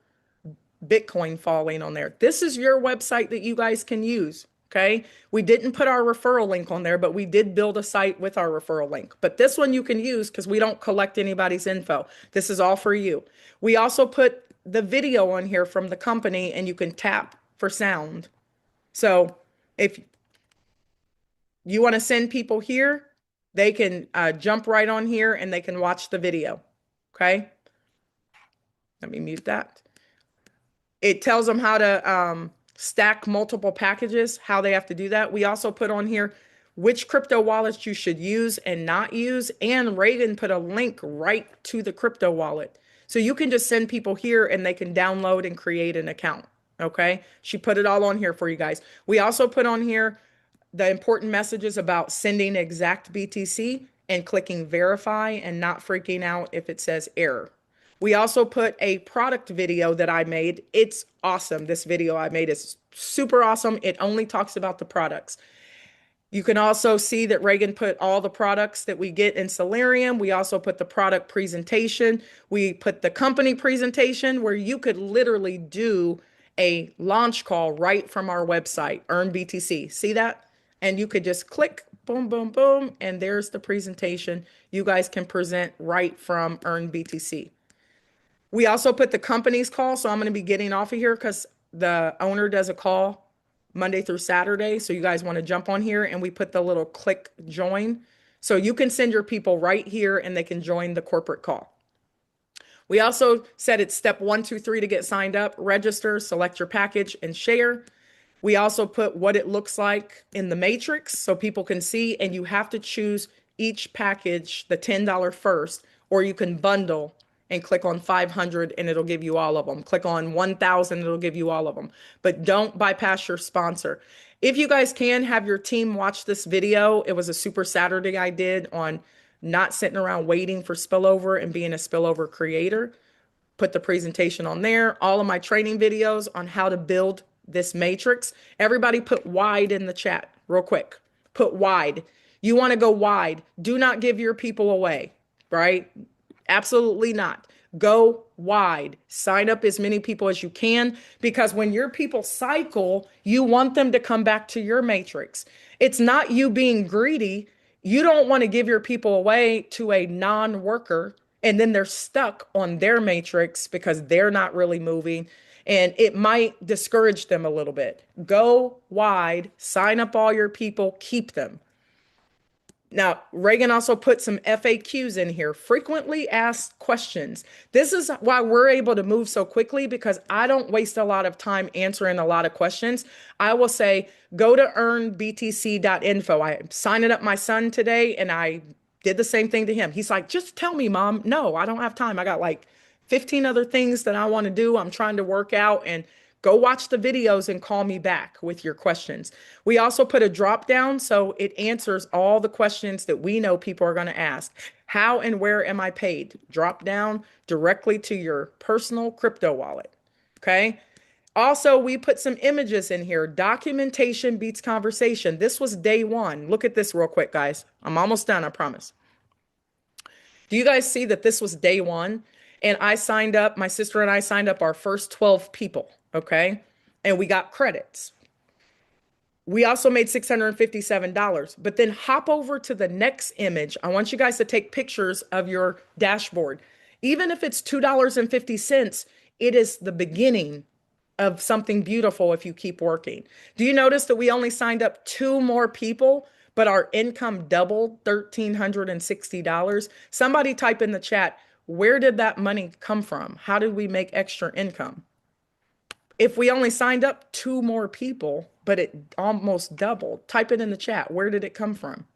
Bitcoin falling on there. This is your website that you guys can use. Okay. We didn't put our referral link on there, but we did build a site with our referral link. But this one you can use because we don't collect anybody's info. This is all for you. We also put the video on here from the company and you can tap for sound. So if you want to send people here, they can jump right on here and they can watch the video. Okay. Let me mute that. It tells them how to stack multiple packages, how they have to do that. We also put on here which crypto wallets you should use and not use. And Reagan put a link right to the crypto wallet. So you can just send people here and they can download and create an account. Okay. She put it all on here for you guys. We also put on here the important messages about sending exact BTC and clicking verify and not freaking out if it says error. We also put a product video that I made. It's awesome. This video I made is super awesome. It only talks about the products. You can also see that Reagan put all the products that we get in Salarium. We also put the product presentation. We put the company presentation where you could literally do a launch call right from our website, Earn BTC. See that? And you could just click, boom, boom, boom, and there's the presentation. You guys can present right from Earn BTC. We also put the company's call. So I'm going to be getting off of here because the owner does a call Monday through Saturday. So you guys want to jump on here and we put the little click join. So you can send your people right here and they can join the corporate call. We also said it's step 1, 2, 3 to get signed up, register, select your package and share. We also put what it looks like in the matrix so people can see, and you have to choose each package, the $10 first, or you can bundle and click on 500 and it'll give you all of them. Click on 1,000, it'll give you all of them. But don't bypass your sponsor. If you guys can have your team watch this video, it was a super Saturday I did on not sitting around waiting for spillover and being a spillover creator. Put the presentation on there, all of my training videos on how to build this matrix. Everybody put wide in the chat real quick. Put wide. You want to go wide. Do not give your people away, right? Absolutely not. Go wide. Sign up as many people as you can because when your people cycle, you want them to come back to your matrix. It's not you being greedy. You don't want to give your people away to a non-worker and then they're stuck on their matrix because they're not really moving and it might discourage them a little bit. Go wide, sign up all your people, keep them. Now, Reagan also put some FAQs in here, frequently asked questions. This is why we're able to move so quickly because I don't waste a lot of time answering a lot of questions. I will say, go to earnbtc.info. I signed up my son today and I did the same thing to him. He's like, just tell me, Mom. No, I don't have time. I got like 15 other things that I want to do. I'm trying to work out and go watch the videos and call me back with your questions. We also put a drop down so it answers all the questions that we know people are going to ask. How and where am I paid? Drop down directly to your personal crypto wallet. Okay. Also, we put some images in here. Documentation beats conversation. This was day one. Look at this real quick, guys. I'm almost done, I promise. Do you guys see that this was day one? And I signed up, my sister and I signed up our first 12 people, okay? And we got credits. We also made $657, but then hop over to the next image. I want you guys to take pictures of your dashboard. Even if it's $2.50, it is the beginning of something beautiful if you keep working. Do you notice that we only signed up 2 more people, but our income doubled $1,360? Somebody type in the chat, Where did that money come from? How did we make extra income? If we only signed up two more people, but it almost doubled, type it in the chat. Where did it come from?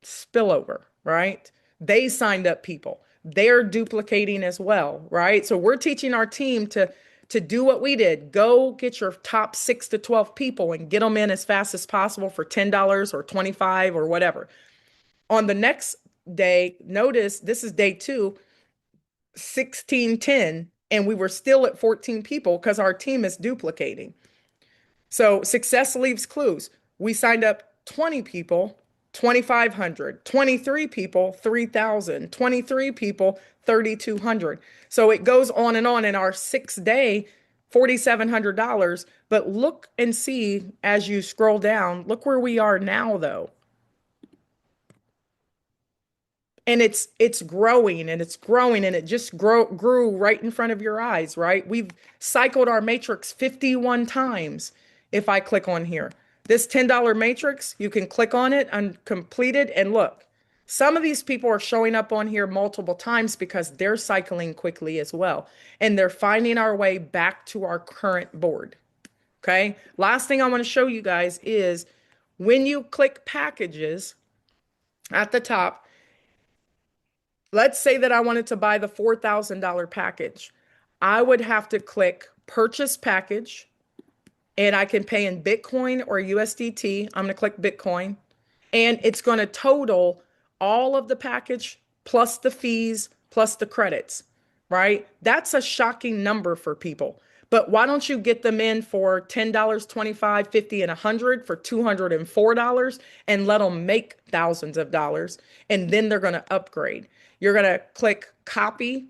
Spillover, right? They signed up people. They're duplicating as well, right? So we're teaching our team to do what we did. Go get your top 6 to 12 people and get them in as fast as possible for $10 or 25 or whatever. On the next day, notice this is day 2, 1610, and we were still at 14 people because our team is duplicating. So success leaves clues. We signed up 20 people, 2,500, 23 people, 3,000, 23 people, 3,200. So it goes on and on in our 6 day, $4,700. But look and see as you scroll down, look where we are now though. And it's growing and it's growing and it just grew right in front of your eyes, right? We've cycled our matrix 51 times. If I click on here, this $10 matrix, you can click on it and complete it. And look, some of these people are showing up on here multiple times because they're cycling quickly as well. And they're finding our way back to our current board. Okay. Last thing I want to show you guys is when you click packages at the top, let's say that I wanted to buy the $4,000 package. I would have to click purchase package and I can pay in Bitcoin or USDT. I'm going to click Bitcoin and it's going to total all of the package plus the fees plus the credits, right? That's a shocking number for people. But why don't you get them in for $10, 25, 50, and 100 for $204 and let them make thousands of dollars and then they're going to upgrade. You're going to click copy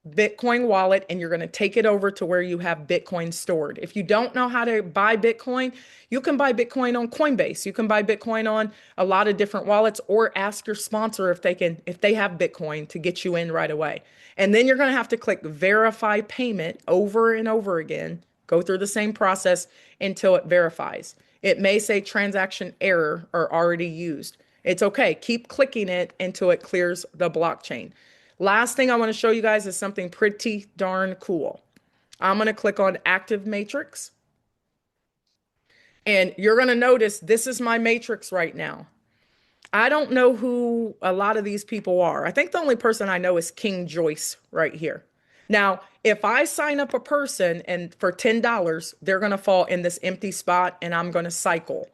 Bitcoin wallet and you're going to take it over to where you have Bitcoin stored. If you don't know how to buy Bitcoin, you can buy Bitcoin on Coinbase. You can buy Bitcoin on a lot of different wallets or ask your sponsor if they have Bitcoin to get you in right away. And then you're going to have to click verify payment over and over again. Go through the same process until it verifies. It may say transaction error or already used. It's okay. Keep clicking it until it clears the blockchain. Last thing I want to show you guys is something pretty darn cool. I'm going to click on Active Matrix. And you're going to notice this is my matrix right now. I don't know who a lot of these people are. I think the only person I know is King Joyce right here. Now, if I sign up a person and for $10, they're going to fall in this empty spot and I'm going to cycle.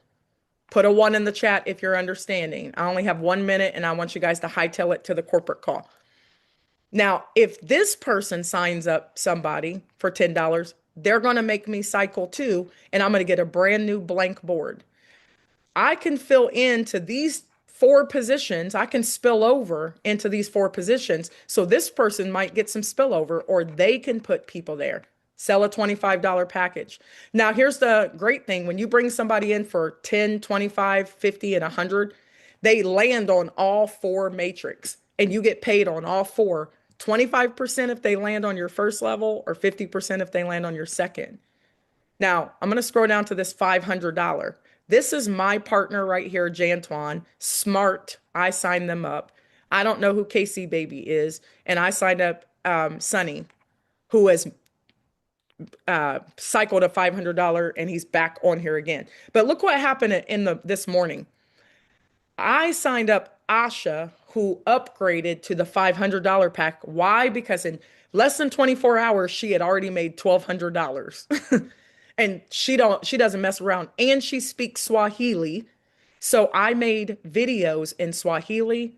Put a 1 in the chat if you're understanding. I only have 1 minute and I want you guys to hightail it to the corporate call. Now, if this person signs up somebody for $10, they're going to make me cycle too, and I'm going to get a brand new blank board. I can fill into these 4 positions. I can spill over into these 4 positions. So this person might get some spillover or they can put people there. Sell a $25 package. Now, here's the great thing. When you bring somebody in for 10, 25, 50, and 100, they land on all 4 matrix and you get paid on all 4. 25% if they land on your first level or 50% if they land on your second. Now, I'm going to scroll down to this $500. This is my partner right here, Jantuan. Smart. I signed them up. I don't know who KC Baby is. And I signed up Sunny, who has cycled a $500 and he's back on here again. But look what happened in this morning. I signed up Asha, who upgraded to the $500 pack. Why? Because in less than 24 hours, she had already made $1,200. And she doesn't mess around. And she speaks Swahili. So I made videos in Swahili,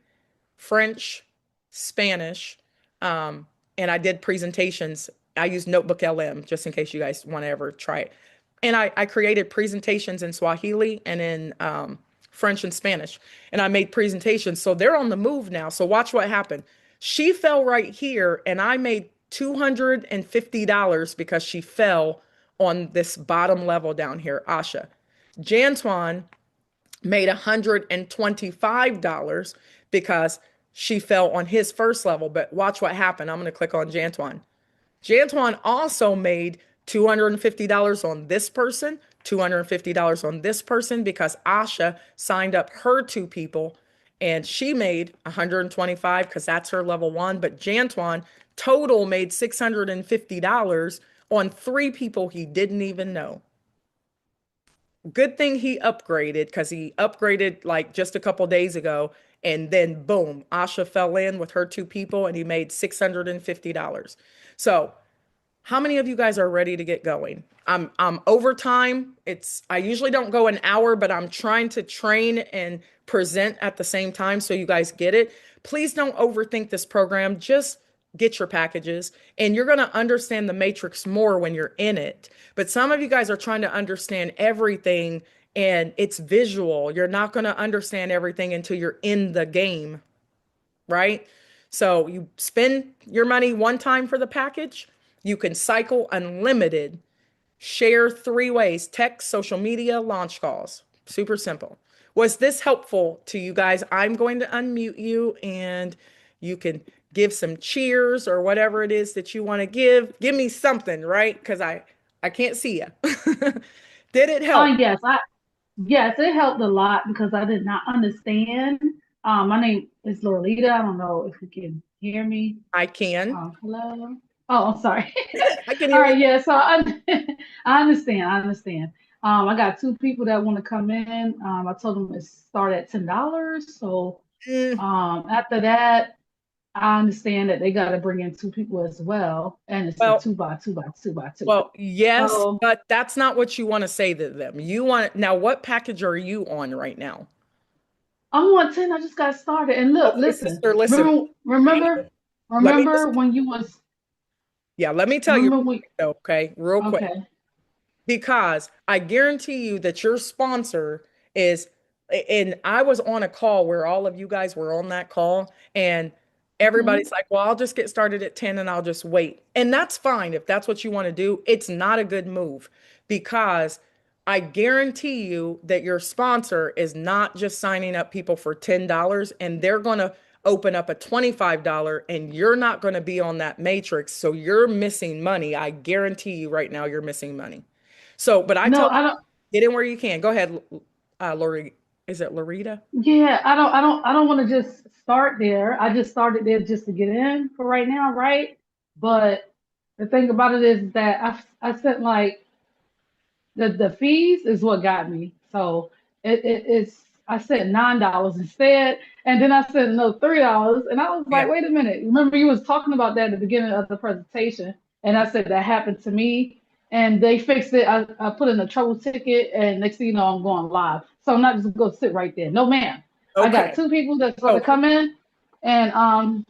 French, Spanish, and I did presentations. I used Notebook LM just in case you guys want to ever try it. And I created presentations in Swahili and in French and Spanish. And I made presentations. So they're on the move now. So watch what happened. She fell right here and I made $250 because she fell on this bottom level down here, Asha. Jantuan made $125 because she fell on his first level. But watch what happened. I'm going to click on Jantuan. Jantuan also made $250 on this person, $250 on this person because Asha signed up her 2 people and she made 125 because that's her level one. But Jantuan total made $650 on three people he didn't even know. Good thing he upgraded because he upgraded like just a couple days ago. And then boom, Asha fell in with her two people and he made $650. So how many of you guys are ready to get going? I'm overtime. I usually don't go an hour, but I'm trying to train and present at the same time so you guys get it. Please don't overthink this program. Just get your packages and you're going to understand the matrix more when you're in it. But some of you guys are trying to understand everything and it's visual. You're not going to understand everything until you're in the game, right? So you spend your money one time for the package. You can cycle unlimited, share three ways: text, social media, launch calls. Super simple. Was this helpful to you guys? I'm going to unmute you and you can give some cheers or whatever it is that you want to give. Give me something, right? Because I can't see you. Did it Oh help? yes, it helped a lot because I did not understand. My name is Lolita. I don't know if you can hear me. I can. Hello. Oh, I'm sorry. I can All hear you. right, yeah. So I understand. I understand. I got two people that want to come in. I told them it start at $10. So Mm, after that, I understand that they got to bring in two people as well, and it's a well, two by two by two by two. Well, yes, So but that's not what you want to say to them. You want now, what package are you on right now? I'm on 10. I just got started. And look, Okay, listen. sister, listen. Remember, Hang remember, on. Let me just, remember when you was yeah, let me tell you, remember when okay, real quick. okay. Because I guarantee you that your sponsor is, and I was on a call where all of you guys were on that call, and everybody's Mhm. like, well, I'll just get started at 10 and I'll just wait. And that's fine if that's what you want to do. It's not a good move because I guarantee you that your sponsor is not just signing up people for $10 and they're going to open up a $25 and you're not going to be on that matrix. So you're missing money. I guarantee you right now you're missing money. So, but I No, tell I people, don't. get in where you can. Go ahead, Lori. Is it Lorita? Yeah, I don't want to just start there. I just started there just to get in for right now, right? But the thing about it is that I spent like the fees is what got me. So it's I said $9 instead, and then I said another $3, and I was Yeah. like, wait a minute. Remember you was talking about that at the beginning of the presentation, and I said that happened to me, and they fixed it. I put in a trouble ticket, and next thing you know, I'm going live. So I'm not just gonna sit right there. No, ma'am. I got Okay. two people that's going to So, come in, and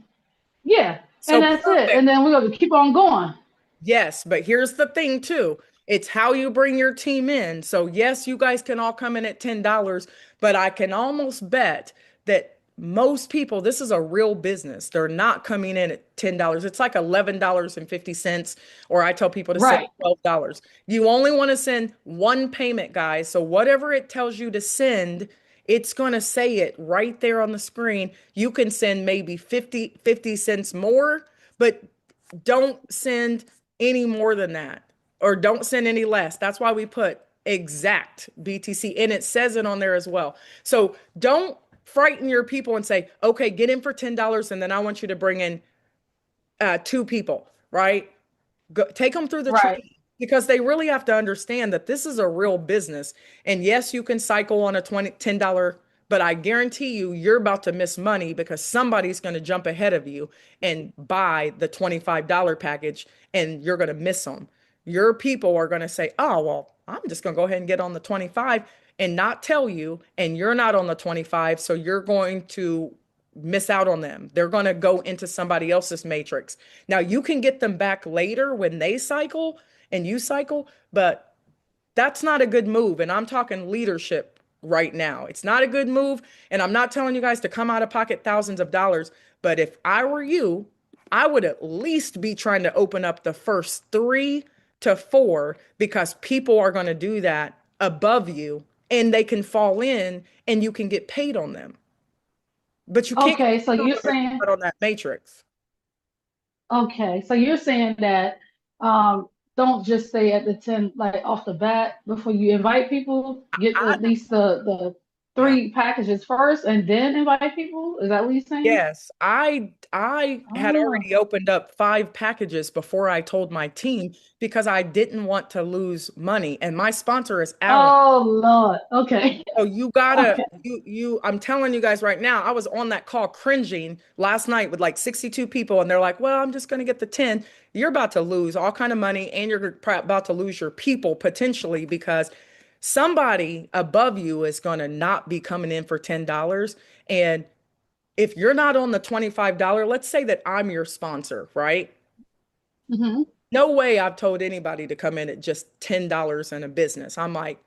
yeah, and so that's it. perfect. And then we're gonna keep on going. Yes, but here's the thing too. It's how you bring your team in. So yes, you guys can all come in at $10, but I can almost bet that most people, this is a real business. They're not coming in at $10. It's like $11.50, or I tell people to send Right, $12. You only want to send one payment, guys. So whatever it tells you to send, it's going to say it right there on the screen. You can send maybe 50 cents more, but don't send any more than that or don't send any less. That's why we put exact BTC and it says it on there as well. So don't frighten your people and say, okay, get in for $10 and then I want you to bring in two people, right? Take them through the right. training because they really have to understand that this is a real business. And yes, you can cycle on a $10, but I guarantee you, you're about to miss money because somebody's going to jump ahead of you and buy the $25 package and you're going to miss them. Your people are going to say, oh, well, I'm just going to go ahead and get on the 25 and not tell you, and you're not on the 25. So you're going to miss out on them. They're going to go into somebody else's matrix. Now you can get them back later when they cycle and you cycle, but that's not a good move. And I'm talking leadership right now. It's not a good move. And I'm not telling you guys to come out of pocket thousands of dollars. But if I were you, I would at least be trying to open up the first 3 to 4 because people are going to do that above you and they can fall in and you can get paid on them. But you can't get Okay, so paid on you're them if saying you're not on that matrix. that don't just stay at the 10 like off the bat before you invite people. Get I at least the. Yeah. three packages first and then invite people? Is that what you're saying? Yes, I had Oh, already opened up 5 packages before I told my team because I didn't want to lose money. And my sponsor is Alan. oh Lord. Okay. So you gotta Okay. I'm telling you guys right now, I was on that call cringing last night with like 62 people, and they're like, well, I'm just gonna get the 10. You're about to lose all kind of money, and you're about to lose your people potentially because somebody above you is gonna not be coming in for $10. And if you're not on the $25, let's say that I'm your sponsor, right? Hmm. No way I've told anybody to come in at just $10 in a business. I'm like,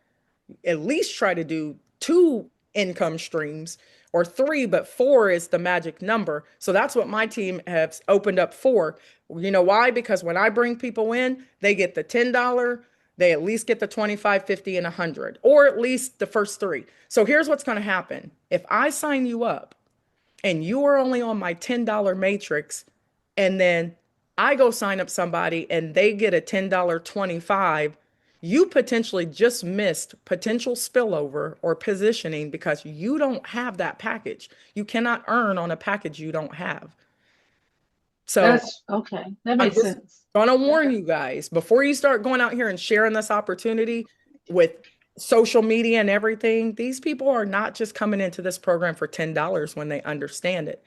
at least try to do 2 income streams or 3, but 4 is the magic number. So that's what my team has opened up for. You know why? Because when I bring people in, they get the $10, they at least get the 25, 50, and 100, or at least the first 3. So here's what's going to happen. If I sign you up and you are only on my $10 matrix, and then I go sign up somebody and they get a $10 25, you potentially just missed potential spillover or positioning because you don't have that package. You cannot earn on a package you don't have. So That's okay. That I'm makes just sense. gonna That, warn you guys before you start going out here and sharing this opportunity with social media and everything, these people are not just coming into this program for $10 when they understand it.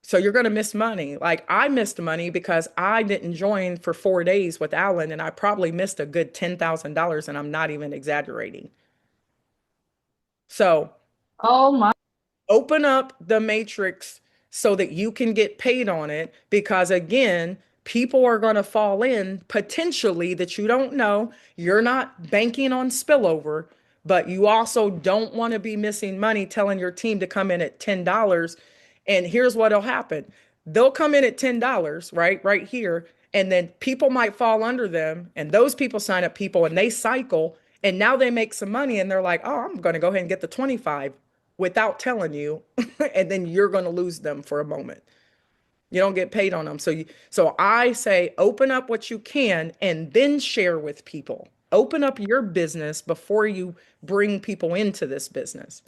So you're going to miss money. Like I missed money because I didn't join for 4 days with Alan, and I probably missed a good $10,000, and I'm not even exaggerating. So oh my. open up the matrix so that you can get paid on it because again, people are going to fall in potentially that you don't know. You're not banking on spillover, but you also don't want to be missing money telling your team to come in at $10. And here's what'll happen. They'll come in at $10, right? Right here. And then people might fall under them, and those people sign up people and they cycle, and now they make some money and they're like, "Oh, I'm going to go ahead and get the 25." Without telling you, and then you're going to lose them for a moment. You don't get paid on them. So I say open up what you can and then share with people. Open up your business before you bring people into this business.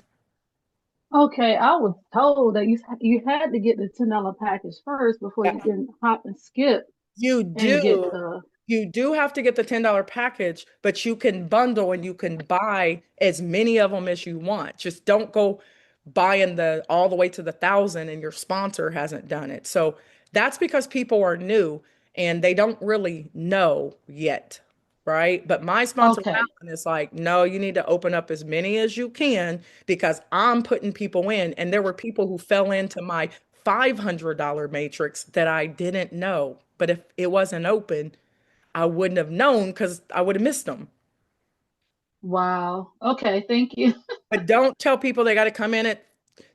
Okay, I was told that you had to get the $10 package first before you can hop and skip You and get do. the. You do have to get the $10 package, but you can bundle and you can buy as many of them as you want. Just don't go buying the all the way to the 1,000 and your sponsor hasn't done it. So that's because people are new and they don't really know yet, right? But my sponsor Okay, Alan is like, no, you need to open up as many as you can because I'm putting people in. And there were people who fell into my $500 matrix that I didn't know. But if it wasn't open, I wouldn't have known because I would have missed them. wow. Okay, thank you. But don't tell people they got to come in at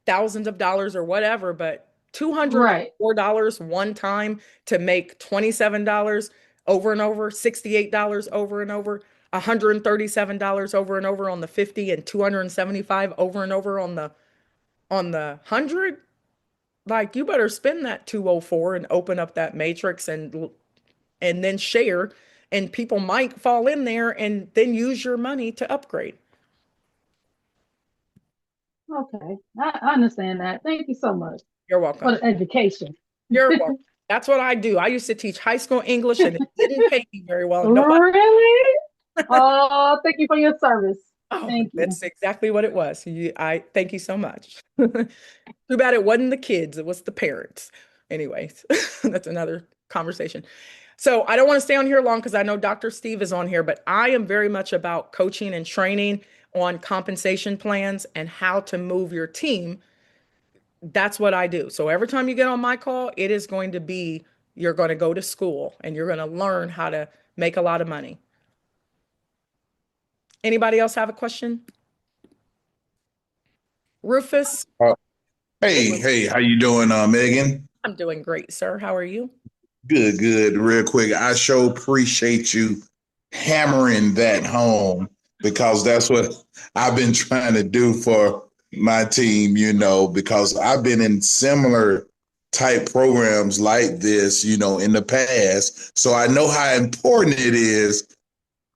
thousands of dollars or whatever, but Right. $204 one time to make $27 over and over, $68 over and over, $137 over and over on the 50 and 275 over and over on the 100. Like you better spend that 204 and open up that matrix and then share, and people might fall in there and then use your money to upgrade. Okay, I understand that. Thank you so much You're for welcome. the education. You're welcome. That's what I do. I used to teach high school English and it didn't pay me very well. Nobody, Really? Oh, thank you for your service. oh, Thank you. that's exactly what it was. I thank you so much. Too bad it wasn't the kids, it was the parents. Anyways, that's another conversation. So I don't want to stay on here long because I know Dr. Steve is on here, but I am very much about coaching and training on compensation plans and how to move your team. That's what I do. So every time you get on my call, it is going to be you're going to go to school and you're going to learn how to make a lot of money. Anybody else have a question? Rufus? Uh, hey, how you doing, Megan? I'm doing great, sir. How are you? Good, good. Real quick, I sure appreciate you hammering that home because that's what I've been trying to do for my team, because I've been in similar type programs like this, in the past. So I know how important it is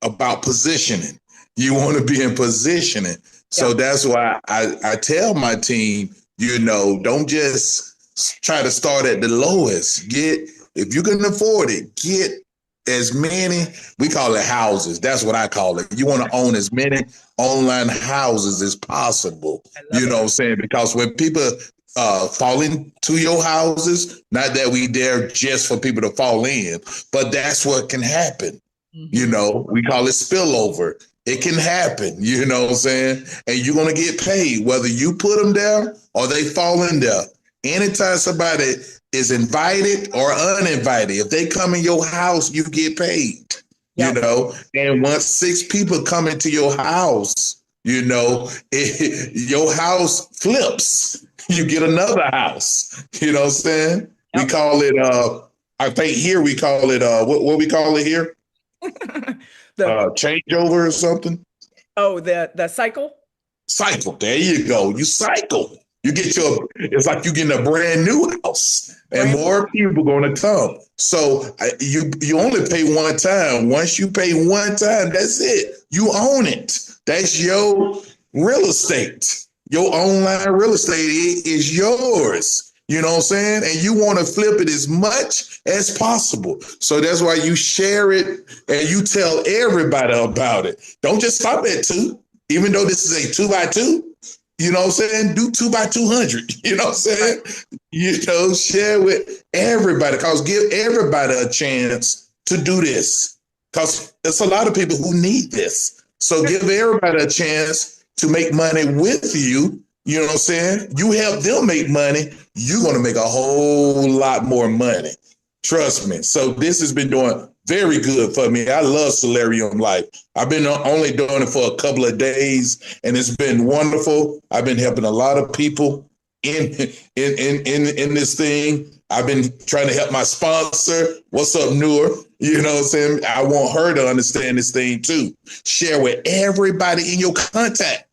about positioning. You want to be in positioning. So that's why I tell my team, don't just try to start at the lowest. If you can afford it, get as many, we call it houses. That's what I call it. You want to own as many online houses as possible. I love You it. know what I'm saying? Because when people fall into your houses, not that we dare just for people to fall in, but that's what can happen. We call it spillover. It can happen, you know what I'm saying? And you're going to get paid whether you put them there or they fall in there. Anytime somebody is invited or uninvited, if they come in your house, you get paid, And once 6 people come into your house, your house flips. You get another house, you know what I'm saying? We call it, I think here we call it, what we call it here? Changeover or something. The cycle. Cycle. There you go. You cycle. It's like you getting a brand new house, and more people going to come. So you only pay one time. Once you pay one time, that's it. You own it. That's your real estate. Your online real estate is yours. You know what I'm saying? And you want to flip it as much as possible. So that's why you share it and you tell everybody about it. Don't just stop at 2, even though this is a 2x2. You know what I'm saying? Do 2 by 200. You know what I'm saying? Share with everybody, because give everybody a chance to do this, because there's a lot of people who need this. So give everybody a chance to make money with you. You know what I'm saying? You help them make money, you're going to make a whole lot more money. Trust me. So this has been doing very good for me. I love Salarium Life. I've been only doing it for a couple of days, and it's been wonderful. I've been helping a lot of people in this thing. I've been trying to help my sponsor. What's up, Noor? You know what I'm saying? I want her to understand this thing too. Share with everybody in your contact.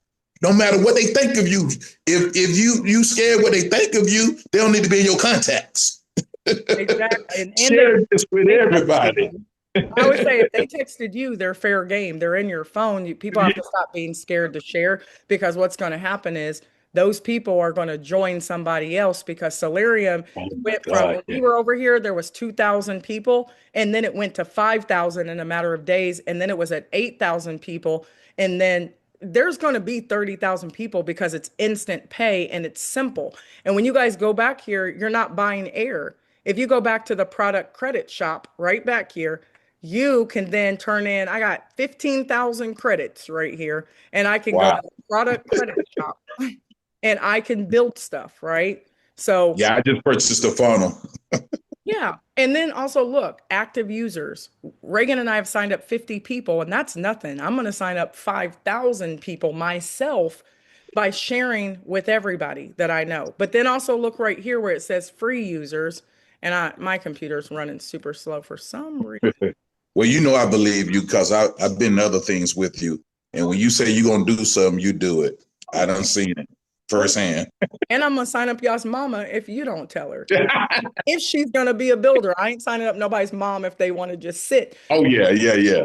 No matter what they think of you. If you scared what they think of you, they don't need to be in your contacts. Exactly. And share this with everybody. I would say if they texted you, they're fair game. They're in your phone. People have to stop being scared to share, because what's going to happen is those people are going to join somebody else, because Salarium went from, when we were over here, there was 2,000 people, and then it went to 5,000 in a matter of days, and then it was at 8,000 people, and then there's going to be 30,000 people, because it's instant pay and it's simple. And when you guys go back here, you're not buying air. If you go back to the product credit shop right back here, you can then turn in, I got 15,000 credits right here, and I can go to the product credit shop and I can build stuff, right? So yeah, I just purchased a funnel. yeah. And then also look, active users. Reagan and I have signed up 50 people, and that's nothing. I'm going to sign up 5,000 people myself by sharing with everybody that I know. But then also look right here where it says free users, and my computer's running super slow for some reason. Well, I believe you, because I've been in other things with you. And when you say you're going to do something, you do it. I done seen it firsthand. And I'm going to sign up y'all's mama if you don't tell her. If she's going to be a builder. I ain't signing up nobody's mom if they want to just sit. Oh, yeah.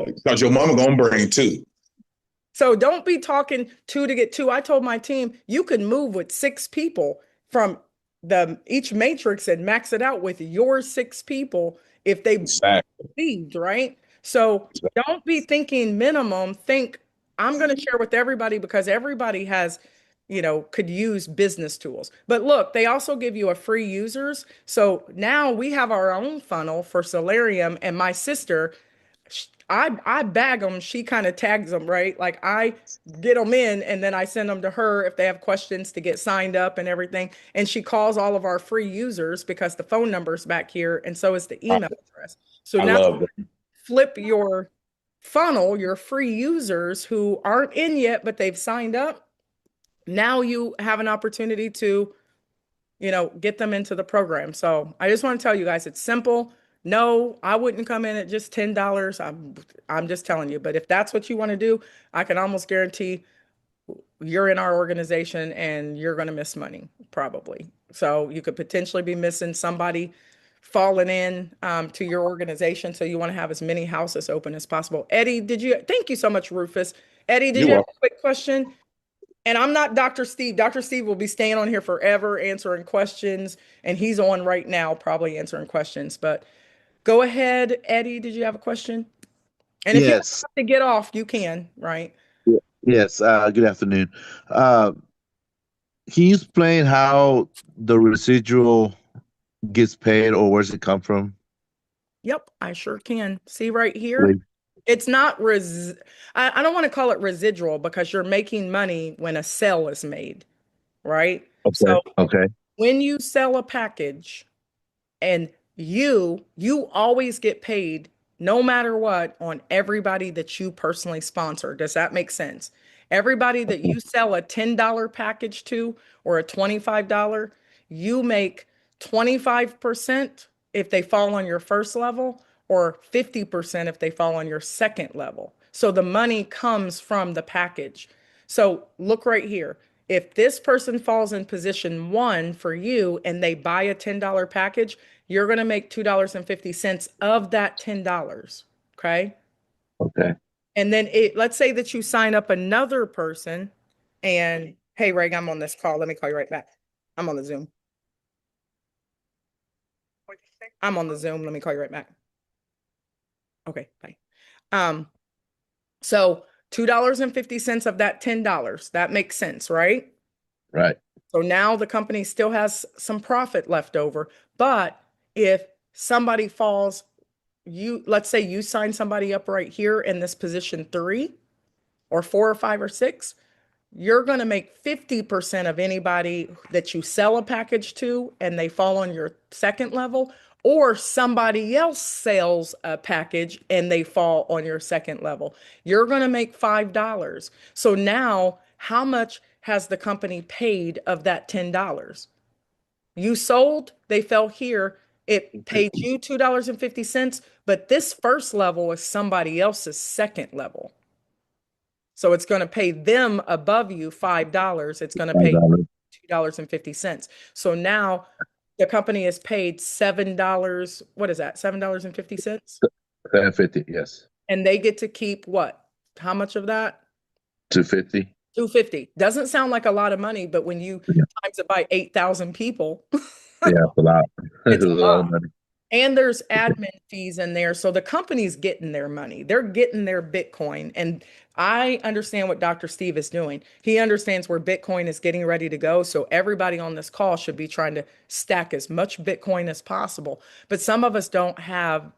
Because your mama going to bring 2. So don't be talking 2 to get 2. I told my team, you can move with 6 people from each matrix and max it out with your 6 people if they believed, right? So don't be thinking minimum. Think, I'm going to share with everybody, because everybody has, could use business tools. But look, they also give you a free users. So now we have our own funnel for Salarium, and my sister, I bag them. She kind of tags them, right? Like I get them in, and then I send them to her if they have questions to get signed up and everything. And she calls all of our free users, because the phone number's back here, and so is the email address. So now flip your funnel, your free users who aren't in yet, but they've signed up. Now you have an opportunity to, get them into the program. So I just want to tell you guys, it's simple. No, I wouldn't come in at just $10. I'm just telling you. But if that's what you want to do, I can almost guarantee you're in our organization and you're going to miss money, probably. So you could potentially be missing somebody falling in to your organization. So you want to have as many houses open as possible. Eddie, thank you so much, Rufus. Eddie, did you have a quick question? And I'm not Dr. Steve. Dr. Steve will be staying on here forever answering questions, and he's on right now probably answering questions. But go ahead, Eddie. Did you have a question? And if you Yes. have to get off, you can, right? Yes. Good afternoon. Uh, can you explain how the residual gets paid, or where's it come from, Yep, I sure can. See right here? please? It's not I don't want to call it residual because you're making money when a sale is made, right? Okay. So Okay. when you sell a package, and you always get paid no matter what on everybody that you personally sponsor. Does that make sense? Everybody that you sell a $10 package to or a $25, you make 25% if they fall on your first level or 50% if they fall on your second level. So the money comes from the package. So look right here. If this person falls in position one for you and they buy a $10 package, you're going to make $2.50 of that $10. Okay. Okay. And then let's say that you sign up another person and, hey, Reg, I'm on this call. Let me call you right back. I'm on the Zoom. I'm on the Zoom. Let me call you right back. Okay. Bye. Um, so $2.50 of that $10. That makes sense, right? Right. So now the company still has some profit left over. But if somebody falls, let's say you sign somebody up right here in this position three or four or five or six, you're going to make 50% of anybody that you sell a package to and they fall on your second level, or somebody else sells a package and they fall on your second level. You're going to make $5. So now, how much has the company paid of that $10? You sold, they fell here. It paid you $2.50, but this first level is somebody else's second level. So it's going to pay them above you $5. It's going to pay $5. $2.50. So now the company is paid $7. What is that? $7.50. 750. Yes. And they get to keep what? How much of that? 250. 250. Doesn't sound like a lot of money, but when you Yeah. times it by 8,000 people, Yeah. It's a lot. It's it's a a lot lot. of money. And there's admin fees in there. So the company's getting their money. They're getting their Bitcoin. And I understand what Dr. Steve is doing. He understands where Bitcoin is getting ready to go. So everybody on this call should be trying to stack as much Bitcoin as possible. But some of us don't have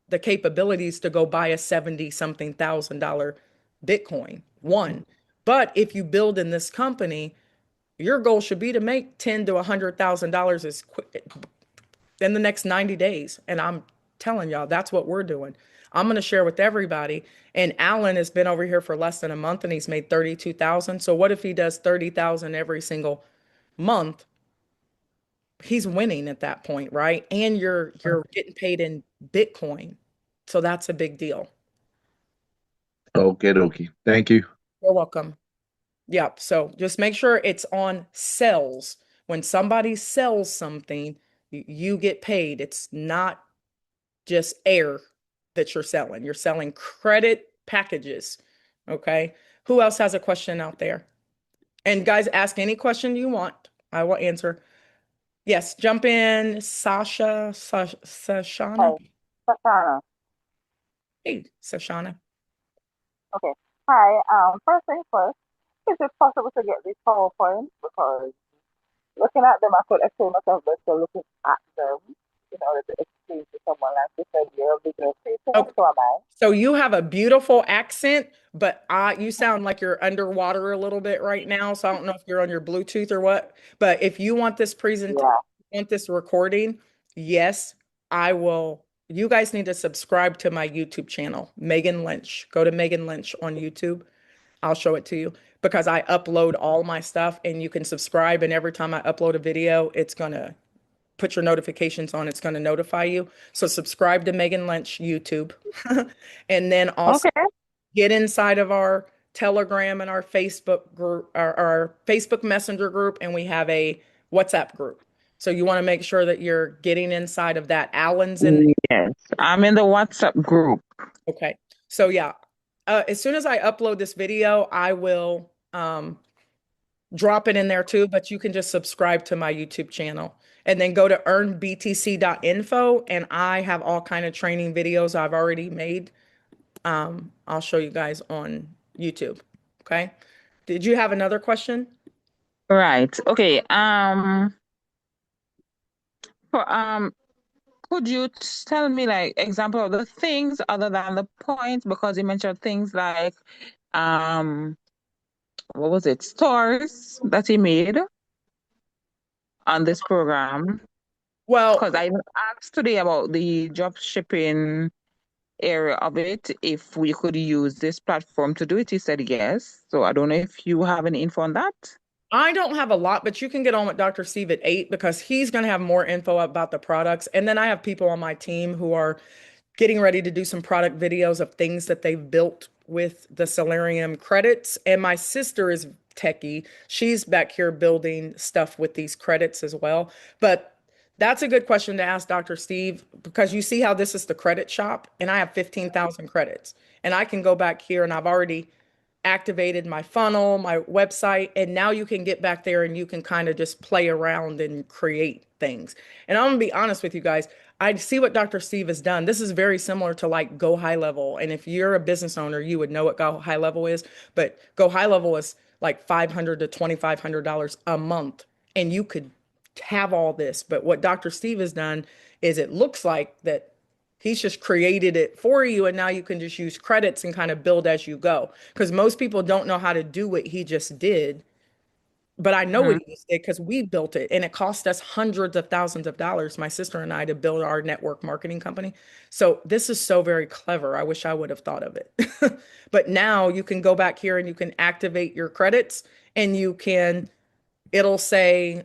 the capabilities to go buy a 70 something $1,000 Bitcoin. One. But if you build in this company, your goal should be to make $10 to $100,000 as quick in the next 90 days. And I'm telling y'all, that's what we're doing. I'm going to share with everybody. And Alan has been over here for less than a month and he's made 32,000. So what if he does 30,000 every single month? He's winning at that point, right? And you're getting paid in Bitcoin. So that's a big deal. Okay, dokie. Thank you. You're welcome. Yep. So just make sure it's on sells. When somebody sells something, you get paid. It's not just air that you're selling. You're selling credit packages. Okay. Who else has a question out there? And guys, ask any question you want. I will answer. Yes, jump in, Sashana. Hi, Sasana. Hey, Sashana. Okay. Hi. First thing first, is it possible to get these PowerPoints? Because looking at them, I could explain myself better looking at them in order to explain to someone like you said, you're a bigger Okay. patient, so am I. So you have a beautiful accent, but you sound like you're underwater a little bit right now. So I don't know if you're on your Bluetooth or what. But if you want this presentation, Yeah. want this recording, yes, I will. You guys need to subscribe to my YouTube channel, Megan Lynch. Go to Megan Lynch on YouTube. I'll show it to you because I upload all my stuff and you can subscribe. And every time I upload a video, it's going to put your notifications on. It's going to notify you. So subscribe to Megan Lynch YouTube. And then also Okay. get inside of our Telegram and our Facebook group, our Facebook Messenger group, and we have a WhatsApp group. So you want to make sure that you're getting inside of that. Alan's in. Yes, I'm in the WhatsApp group. Okay. So yeah, as soon as I upload this video, I will drop it in there too, but you can just subscribe to my YouTube channel and then go to earnbtc.info and I have all kind of training videos I've already made. I'll show you guys on YouTube. Okay. Did you have another question? Right. Okay. For could you tell me like example of the things other than the points? Because you mentioned things like um what was it? Stores that he made on this program. Well, Because I asked today about the drop shipping area of it, if we could use this platform to do it. He said yes. So I don't know if you have any info on that. I don't have a lot, but you can get on with Dr. Steve at 8 because he's going to have more info about the products. And then I have people on my team who are getting ready to do some product videos of things that they've built with the Salarium credits. And my sister is techie. She's back here building stuff with these credits as well. But that's a good question to ask Dr. Steve because you see how this is the credit shop and I have 15,000 credits. And I can go back here and I've already activated my funnel, my website, and now you can get back there and you can kind of just play around and create things. And I'm gonna be honest with you guys, I see what Dr. Steve has done. This is very similar to like Go High Level. And if you're a business owner, you would know what Go High Level is, but Go High Level is like $500 to $2,500 a month. And you could have all this. But what Dr. Steve has done is it looks like that he's just created it for you, and now you can just use credits and kind of build as you go. Because most people don't know how to do what he just did, but I know what Mhm. he just did because we built it, and it cost us hundreds of thousands of dollars, my sister and I, to build our network marketing company. So this is so very clever. I wish I would have thought of it. But now you can go back here and you can activate your credits, and you can it'll say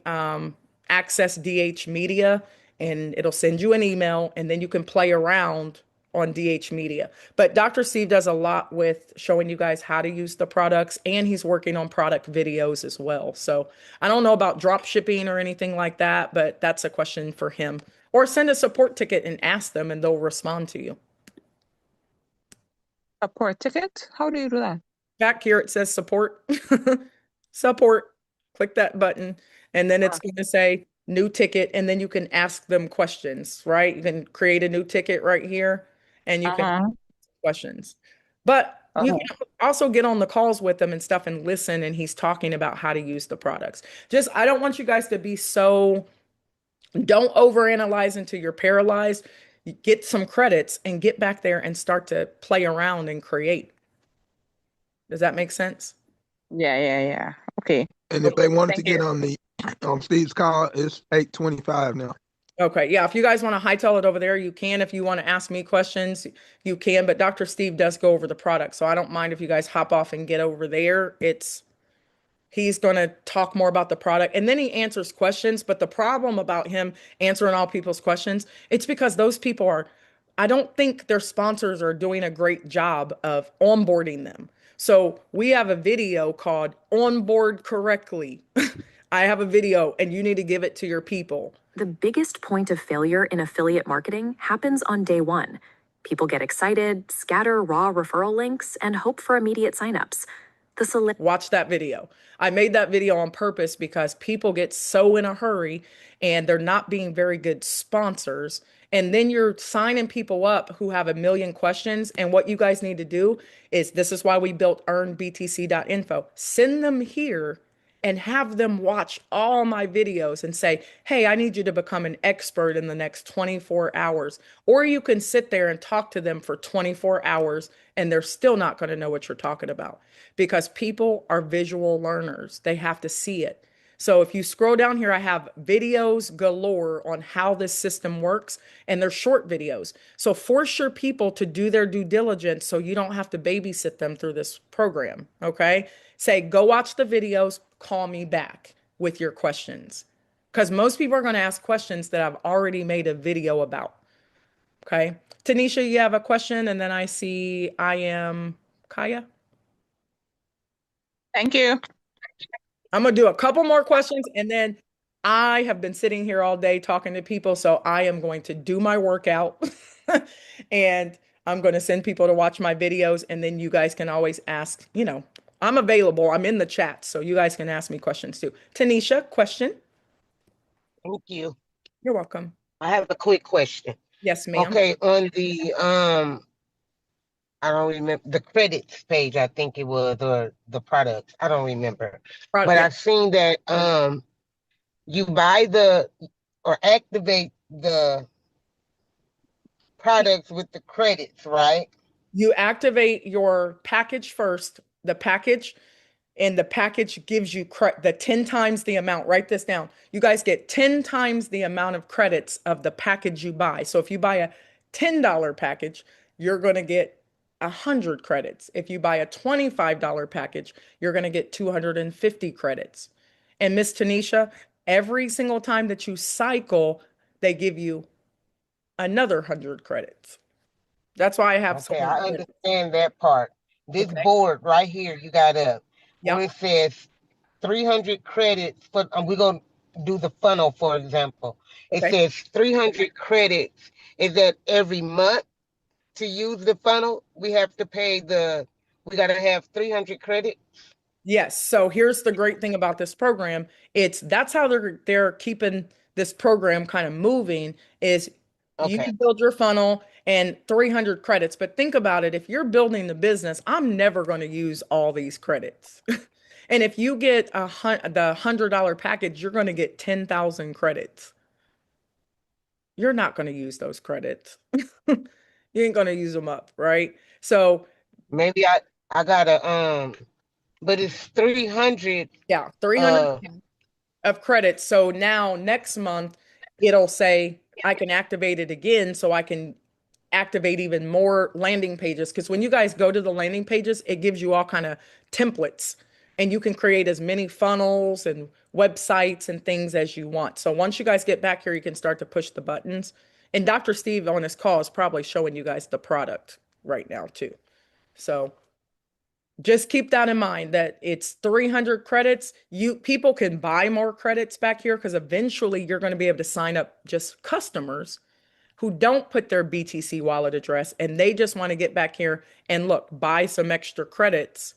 access DH Media and it'll send you an email and then you can play around on DH Media. But Dr. Steve does a lot with showing you guys how to use the products and he's working on product videos as well. So I don't know about drop shipping or anything like that, but that's a question for him. Or send a support ticket and ask them and they'll respond to you. Support ticket? How do you do that? Back here it says support. Support. Click that button and then it's Ah, going to say new ticket and then you can ask them questions, right? You can create a new ticket right here and you can ask uh-huh. questions. But you Okay. can also get on the calls with them and stuff and listen and he's talking about how to use the products. Just I don't want you guys to be so don't overanalyze until you're paralyzed. Get some credits and get back there and start to play around and create. Does that make sense? Yeah, yeah, yeah. Okay. And if they wanted to Thank you. get on the Steve's call, it's 8:25 now. Okay, yeah, if you guys want to hightail it over there, you can. If you want to ask me questions, you can. But Dr. Steve does go over the product, so I don't mind if you guys hop off and get over there. He's going to talk more about the product and then he answers questions. But the problem about him answering all people's questions, it's because those people are, I don't think their sponsors are doing a great job of onboarding them. So we have a video called Onboard Correctly. I have a video and you need to give it to your people. The biggest point of failure in affiliate marketing happens on day one. People get excited, scatter raw referral links, and hope for immediate signups. Watch that video. I made that video on purpose because people get so in a hurry and they're not being very good sponsors. And then you're signing people up who have a million questions. And what you guys need to do is this is why we built earnbtc.info. Send them here and have them watch all my videos and say, hey, I need you to become an expert in the next 24 hours. Or you can sit there and talk to them for 24 hours and they're still not going to know what you're talking about because people are visual learners. They have to see it. So if you scroll down here, I have videos galore on how this system works, and they're short videos. So force your people to do their due diligence so you don't have to babysit them through this program. Okay. Say, go watch the videos, call me back with your questions. Because most people are going to ask questions that I've already made a video about. Okay. Tanisha, you have a question, and then I see I am Kaya. Thank you. I'm going to do a couple more questions and then I have been sitting here all day talking to people. So I am going to do my workout and I'm going to send people to watch my videos. And then you guys can always ask, I'm available. I'm in the chat, so you guys can ask me questions too. Tanisha, question? Thank you. You're welcome. I have a quick question. Yes, ma'am. Okay, on the I don't remember the credits page, I think it was, or the products. I don't remember. But Yeah. I've seen that you buy the or activate the products with the credits, right? You activate your package first, the package, and the package gives you the 10 times the amount. Write this down. You guys get 10 times the amount of credits of the package you buy. So if you buy a $10 package, you're going to get 100 credits. If you buy a $25 package, you're going to get 250 credits. And Miss Tanisha, every single time that you cycle, they give you another 100 credits. That's why I have so Okay, many I credits. understand that part. This Okay. board right here you got up where Yep. it says 300 credits for, we're going to do the funnel, for example. It Okay. says 300 credits. Is that every month to use the funnel? We have to pay we got to have 300 credits? Yes. So here's the great thing about this program. That's how they're keeping this program kind of moving is you Okay. build your funnel and 300 credits. But think about it. If you're building the business, I'm never going to use all these credits. And if you get the $100 package, you're going to get 10,000 credits. You're not going to use those credits. You ain't going to use them up, right? So Maybe I got to but it's 300 yeah, 300 uh of credits. So now next month, it'll say I can activate it again so I can activate even more landing pages. Because when you guys go to the landing pages, it gives you all kind of templates and you can create as many funnels and websites and things as you want. So once you guys get back here, you can start to push the buttons. And Dr. Steve on this call is probably showing you guys the product right now too. So just keep that in mind that it's 300 credits. People can buy more credits back here because eventually you're going to be able to sign up just customers who don't put their BTC wallet address and they just want to get back here and look, buy some extra credits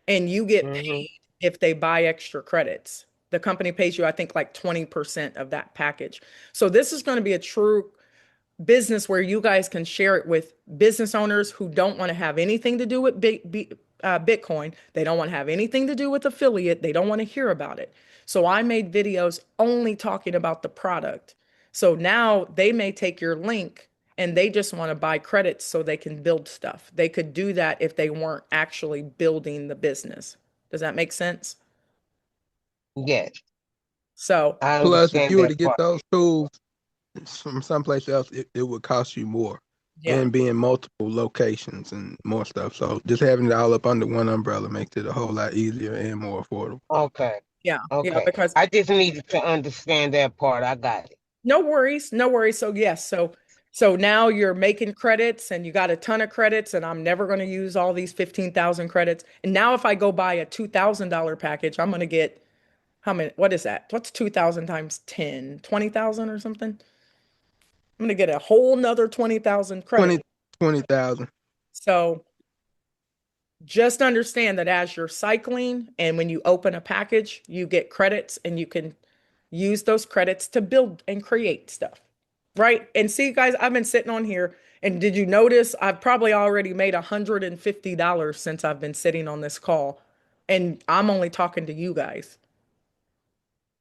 and you get mhm. paid if they buy extra credits. The company pays you, I think, like 20% of that package. So this is going to be a true business where you guys can share it with business owners who don't want to have anything to do with Bitcoin. They don't want to have anything to do with affiliate. They don't want to hear about it. So I made videos only talking about the product. So now they may take your link and they just want to buy credits so they can build stuff. They could do that if they weren't actually building the business. Does that make sense? Yes, So I Plus, if understand you were to that get part. those tools from someplace else, it would cost you more yeah, and be in multiple locations and more stuff. So just having it all up under one umbrella makes it a whole lot easier and more affordable. Okay. yeah, Okay. because I just needed to understand that part. I got it. no worries, no worries. So yes, so now you're making credits and you got a ton of credits and I'm never going to use all these 15,000 credits. And now if I go buy a $2,000 package, I'm going to get how many, what is that? What's 2,000 times 10? 20,000 or something? I'm going to get a whole nother 20,000 credits. 20 20,000. So just understand that as you're cycling and when you open a package, you get credits and you can use those credits to build and create stuff. Right. And see, guys, I've been sitting on here. And did you notice I've probably already made $150 since I've been sitting on this call? And I'm only talking to you guys.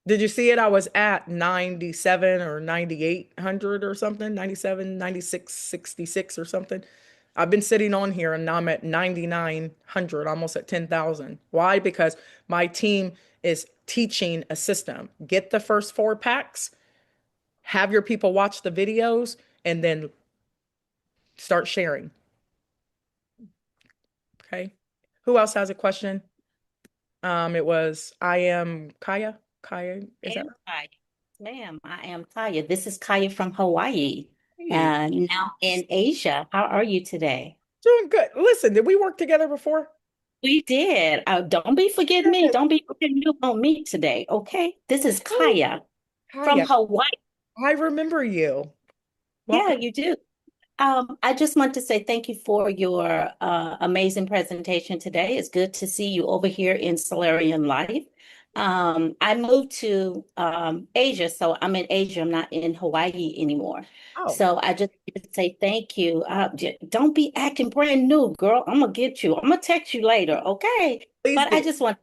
Did you see it? I was at 97 or 9,800 or something, 97, 96, 66 or something. I've been sitting on here and now I'm at 9,900, almost at 10,000. Why? Because my team is teaching a system. Get the first 4 packs, have your people watch the videos, and then start sharing. Okay. Who else has a question? It was I am Kaya. Kaya, is that am Kaya. Ma'am, I am Kaya. This is Kaya from Hawaii, right? now in Asia. How are you today? Doing good. Listen, did we work together before? We did. Don't be forgetting me. Yes. Don't be forgetting you on me today, okay? This is Oh, Kaya from Kaya, Hawaii. I remember you. Yeah, Welcome. you do. I just want to say thank you for your amazing presentation today. It's good to see you over here in Salarium Life. I moved to Asia, so I'm in Asia. I'm not in Hawaii anymore. Oh, So I just want to say thank you. Don't be acting brand new, girl. I'm gonna get you. I'm gonna text you later, okay? please But I do. just want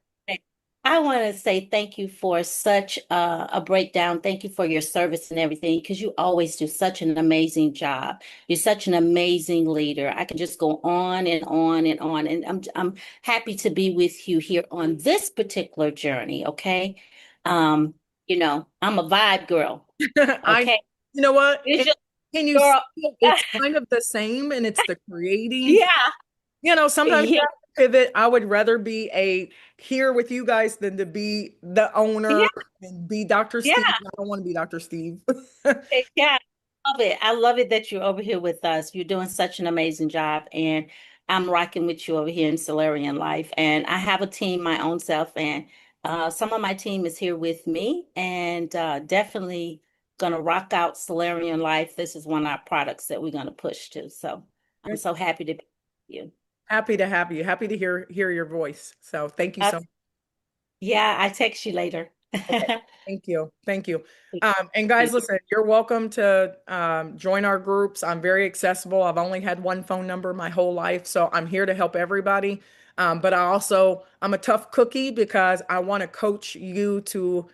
I want to say thank you for such a breakdown. Thank you for your service and everything, because you always do such an amazing job. You're such an amazing leader. I can just go on and on and on. And I'm happy to be with you here on this particular journey. Okay. Um, I'm a vibe girl. I, Okay. you know what? It's And just can you see girl. it's kind of the same and it's the creating. Yeah. Sometimes you Yeah. have to pivot. I would rather be a here with you guys than to be the Yeah. owner and be Dr. Yeah. Steve. I don't want to be Dr. Steve. Yeah, I love it. I love it that you're over here with us. You're doing such an amazing job, and I'm rocking with you over here in Solarian Life. And I have a team, my own self, and some of my team is here with me, and definitely gonna rock out Solarian Life. This is one of our products that we're gonna push to. So I'm Good. so happy to be with you. Happy to have you. Happy to hear your voice. So thank you Uh, so much. yeah, I text you later. Okay. Thank you. Thank you. And guys, listen, you're welcome to join our groups. I'm very accessible. I've only had one phone number my whole life, so I'm here to help everybody. But I'm a tough cookie because I want to coach you to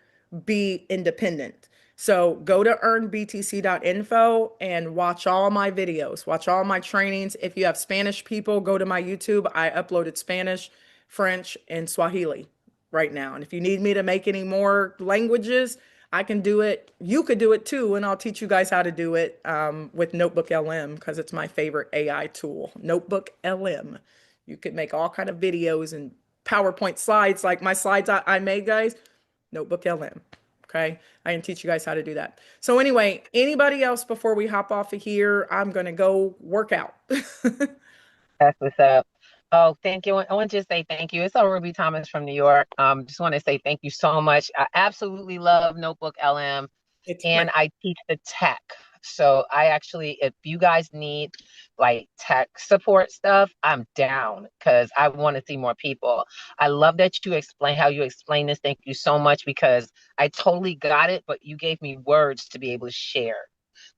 be independent. So go to earnbtc.info and watch all my videos, watch all my trainings. If you have Spanish people, go to my YouTube. I uploaded Spanish, French, and Swahili right now. And if you need me to make any more languages, I can do it. You could do it too, and I'll teach you guys how to do it with Notebook LM because it's my favorite AI tool. Notebook LM. You could make all kind of videos and PowerPoint slides like my slides I made, guys. Notebook LM. Okay, I can teach you guys how to do that. So anyway, anybody else before we hop off of here? I'm gonna go work out. That's what's up. Oh, thank you. I want to just say thank you. It's Ruby Thomas from New York. Just want to say thank you so much. I absolutely love Notebook LM, It's and great. I teach the tech. So I actually, if you guys need like tech support stuff, I'm down because I want to see more people. I love that you explain how you explain this. Thank you so much because I totally got it, but you gave me words to be able to share.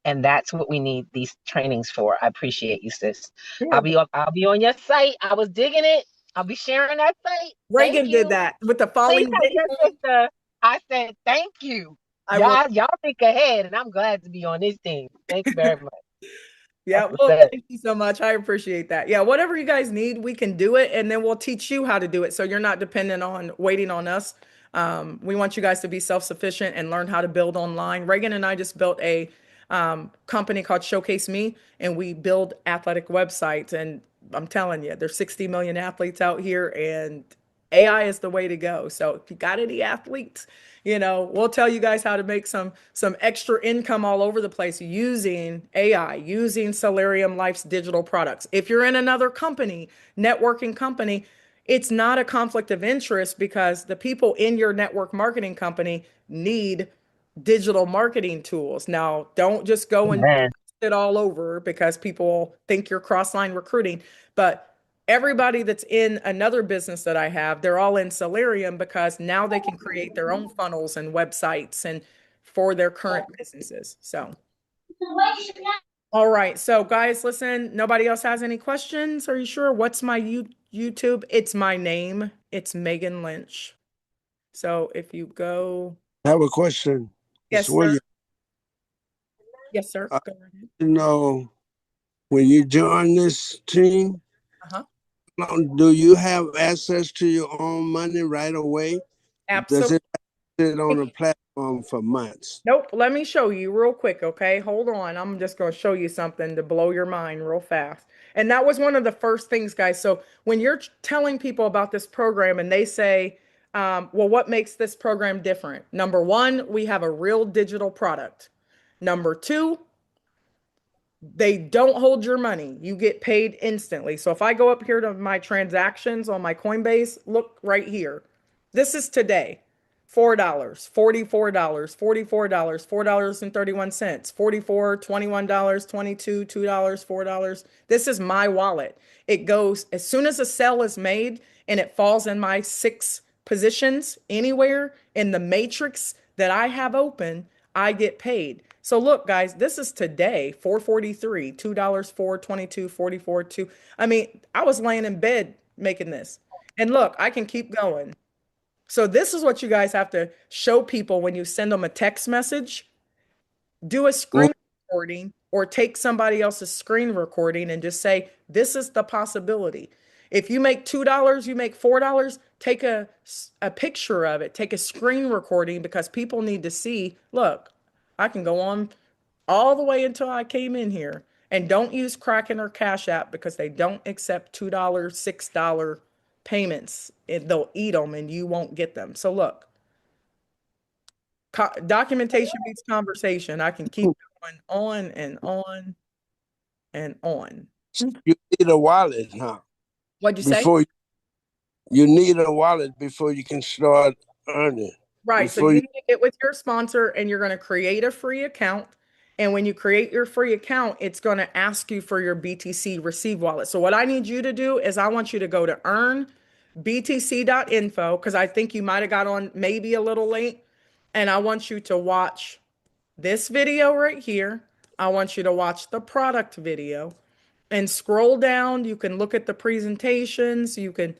And that's what we need these trainings for. I appreciate you, sis. Sure. I'll be on your site. I was digging it. I'll be sharing that site. Thank Reagan did you. that with the Please falling tell your Bitcoin. sister I said thank you. I will. Y'all think ahead, and I'm glad to be on this team. Thank you very much. Yeah, That's what's well, up. thank you so much. I appreciate that. Yeah, whatever you guys need, we can do it, and then we'll teach you how to do it. So you're not dependent on waiting on us. We want you guys to be self-sufficient and learn how to build online. Reagan and I just built a company called Showcase Me, and we build athletic websites. And I'm telling you, there's 60 million athletes out here, and AI is the way to go. So if you got any athletes, we'll tell you guys how to make some extra income all over the place using AI, using Salarium Life's digital products. If you're in another company, networking company, it's not a conflict of interest because the people in your network marketing company need digital marketing tools. Now, don't just go and Man, it all over because people think you're cross-line recruiting, but everybody that's in another business that I have, they're all in Salarium because now they can create their own funnels and websites and for their current businesses. So, all right. So, guys, listen, nobody else has any questions? Are you sure? What's my YouTube? It's my name. It's Megan Lynch. So, if you go, I have a question. It's yes, sir. William. Yes, sir. I Go right ahead. you know when you join this team, Uh-huh. do you have access to your own money right away? Does Absolutely. it sit on a platform for months? Nope. Let me show you real quick, okay? Hold on. I'm just going to show you something to blow your mind real fast. And that was one of the first things, guys. So when you're telling people about this program and they say, well, what makes this program different? Number one, we have a real digital product. Number two, they don't hold your money. You get paid instantly. So if I go up here to my transactions on my Coinbase, look right here. This is today. $4, $44, $44, $4.31, 44, $21, 22, $2, $4. This is my wallet. It goes as soon as a sale is made and it falls in my 6 positions anywhere in the matrix that I have open, I get paid. So look, guys, this is today, 443, $2, 422, 44, 2. I mean, I was laying in bed making this. And look, I can keep going. So this is what you guys have to show people when you send them a text message. Do a Mm. screen recording or take somebody else's screen recording and just say, this is the possibility. If you make $2, you make $4, take a picture of it, take a screen recording because people need to see, look, I can go on all the way until I came in here. And don't use Kraken or Cash App because they don't accept $2, $6 payments. And they'll eat them and you won't get them. So look, documentation beats conversation. I can keep going on and on and on. You need a wallet, huh? What'd you say? Before you need a wallet before you can start earning. Right. So Before you you, need to get with your sponsor and you're going to create a free account. And when you create your free account, it's going to ask you for your BTC receive wallet. So what I need you to do is I want you to go to earnbtc.info because I think you might have got on maybe a little late. And I want you to watch this video right here. I want you to watch the product video and scroll down. You can look at the presentations. You can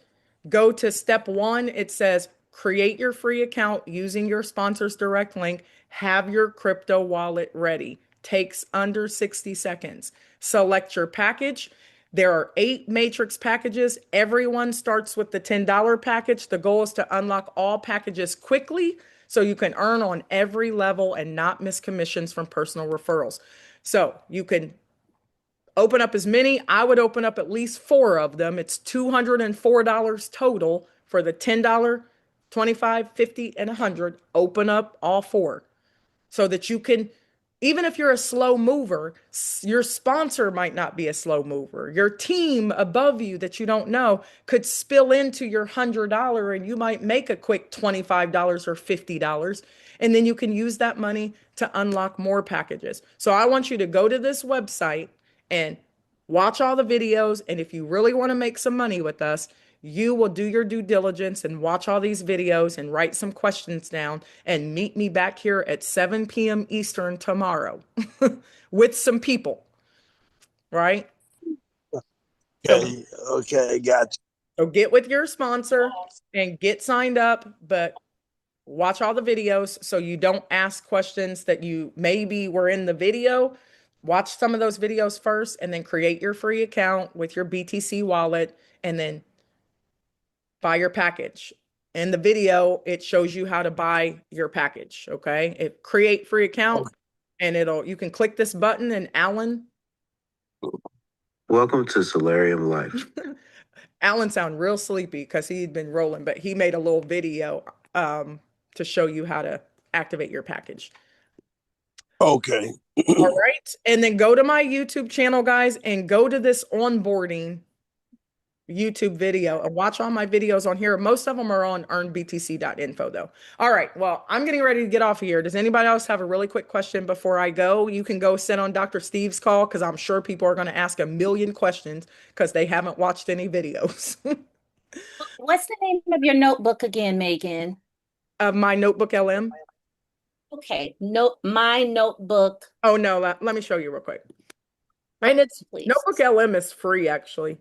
go to step 1. It says create your free account using your sponsor's direct link. Have your crypto wallet ready. Takes under 60 seconds. Select your package. There are 8 matrix packages. Everyone starts with the $10 package. The goal is to unlock all packages quickly so you can earn on every level and not miss commissions from personal referrals. So you can open up as many. I would open up at least 4 of them. It's $204 total for the $10, 25, 50, and 100. Open up all 4 so that you can, even if you're a slow mover, your sponsor might not be a slow mover. Your team above you that you don't know could spill into your $100 and you might make a quick $25 or $50. And then you can use that money to unlock more packages. So I want you to go to this website and watch all the videos. And if you really want to make some money with us, you will do your due diligence and watch all these videos and write some questions down and meet me back here at 7 p.m. Eastern tomorrow with some people, right? okay, okay, gotcha. So get with your sponsor and get signed up, but watch all the videos so you don't ask questions that you maybe were in the video. Watch some of those videos first and then create your free account with your BTC wallet and then buy your package. In the video, it shows you how to buy your package. Okay. It create free account and you can click this button and Alan. Welcome to Salarium Life. Alan sounded real sleepy because he'd been rolling, but he made a little video to show you how to activate your package. Okay. All right. And then go to my YouTube channel, guys, and go to this onboarding YouTube video and watch all my videos on here. Most of them are on earnbtc.info though. All right. Well, I'm getting ready to get off of here. Does anybody else have a really quick question before I go? You can go sit on Dr. Steve's call because I'm sure people are going to ask a million questions because they haven't watched any videos. What's the name of your notebook again, Megan? My Notebook LM. Okay, my notebook. Oh no, let me show you real quick. And it's Please. Notebook LM is free actually.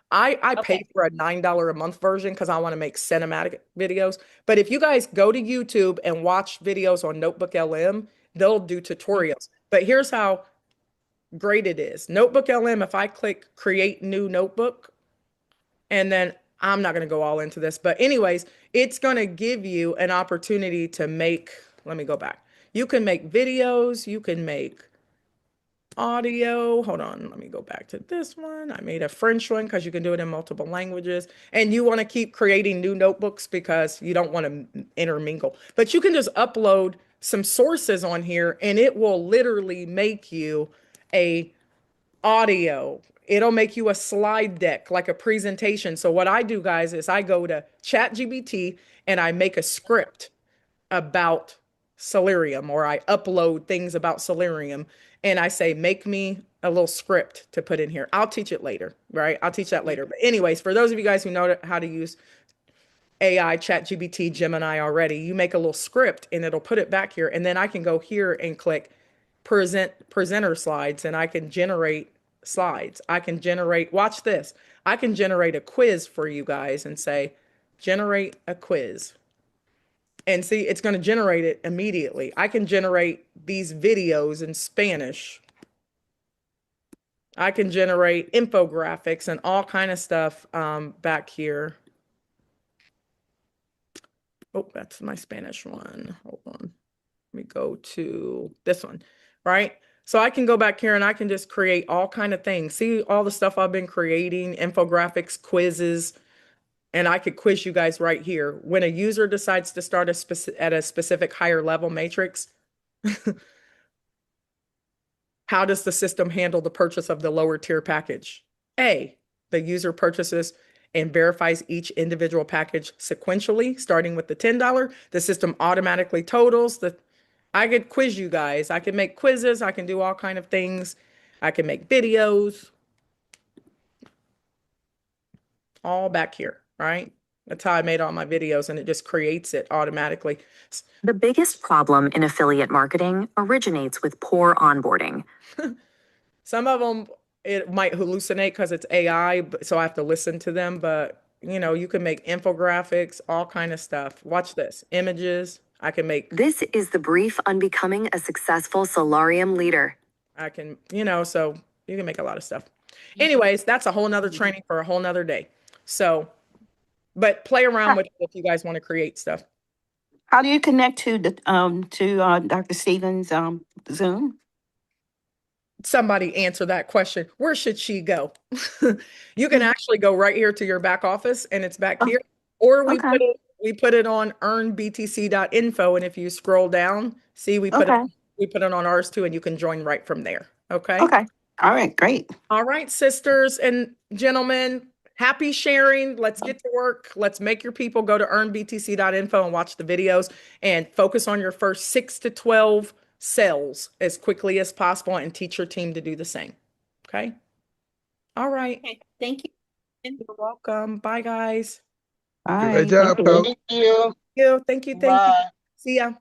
I Okay. pay for a $9 a month version because I want to make cinematic videos. But if you guys go to YouTube and watch videos on Notebook LM, they'll do tutorials. But here's how great it is. Notebook LM, if I click create new notebook, and then I'm not going to go all into this, but anyways, it's going to give you an opportunity to make, let me go back. You can make videos, you can make audio. Hold on, let me go back to this one. I made a French one because you can do it in multiple languages. And you want to keep creating new notebooks because you don't want to intermingle. But you can just upload some sources on here and it will literally make you a audio. It'll make you a slide deck, like a presentation. So what I do, guys, is I go to ChatGPT and I make a script. about Salarium, or I upload things about Salarium, and I say, make me a little script to put in here. I'll teach it later, right? I'll teach that later. But anyways, for those of you guys who know how to use AI, ChatGPT, Gemini already, you make a little script and it'll put it back here. And then I can go here and click presenter slides, and I can generate slides. I can generate, watch this. I can generate a quiz for you guys and say, generate a quiz. And see, it's going to generate it immediately. I can generate these videos in Spanish. I can generate infographics and all kind of stuff back here. Oh, that's my Spanish one. Hold on. Let me go to this one, right? So I can go back here and I can just create all kind of things. See all the stuff I've been creating, infographics, quizzes, and I could quiz you guys right here. When a user decides to start at a specific higher level matrix, how does the system handle the purchase of the lower tier package? A, the user purchases and verifies each individual package sequentially, starting with the $10. The system automatically totals the. I could quiz you guys. I can make quizzes. I can do all kind of things. I can make videos. All back here, right? That's how I made all my videos, and it just creates it automatically. The biggest problem in affiliate marketing originates with poor onboarding. Some of them, it might hallucinate because it's AI, so I have to listen to them. But, you know, you can make infographics, all kind of stuff. Watch this. Images. I can make. This is the brief on becoming a successful Salarium leader. I can, you know, so you can make a lot of stuff. Anyways, that's a whole nother training for a whole nother day. So, but play around with it if you guys want to create stuff. How do you connect to Dr. Stevens' Zoom? Somebody answer that question. Where should she go? You can actually go right here to your back office, and it's back here. Or we put it on earnbtc.info, and if you scroll down, see we put it on ours too, and you can join right from there. Okay. Okay. All right. Great. All right, sisters and gentlemen. Happy sharing. Let's get to work. Let's make your people go to earnbtc.info and watch the videos and focus on your first 6 to 12 sales as quickly as possible and teach your team to do the same. Okay. All right. Okay, thank you. You're welcome. Bye, guys. Bye. Great job, Coach. Thank you. Thank you. Thank you. Bye. See ya.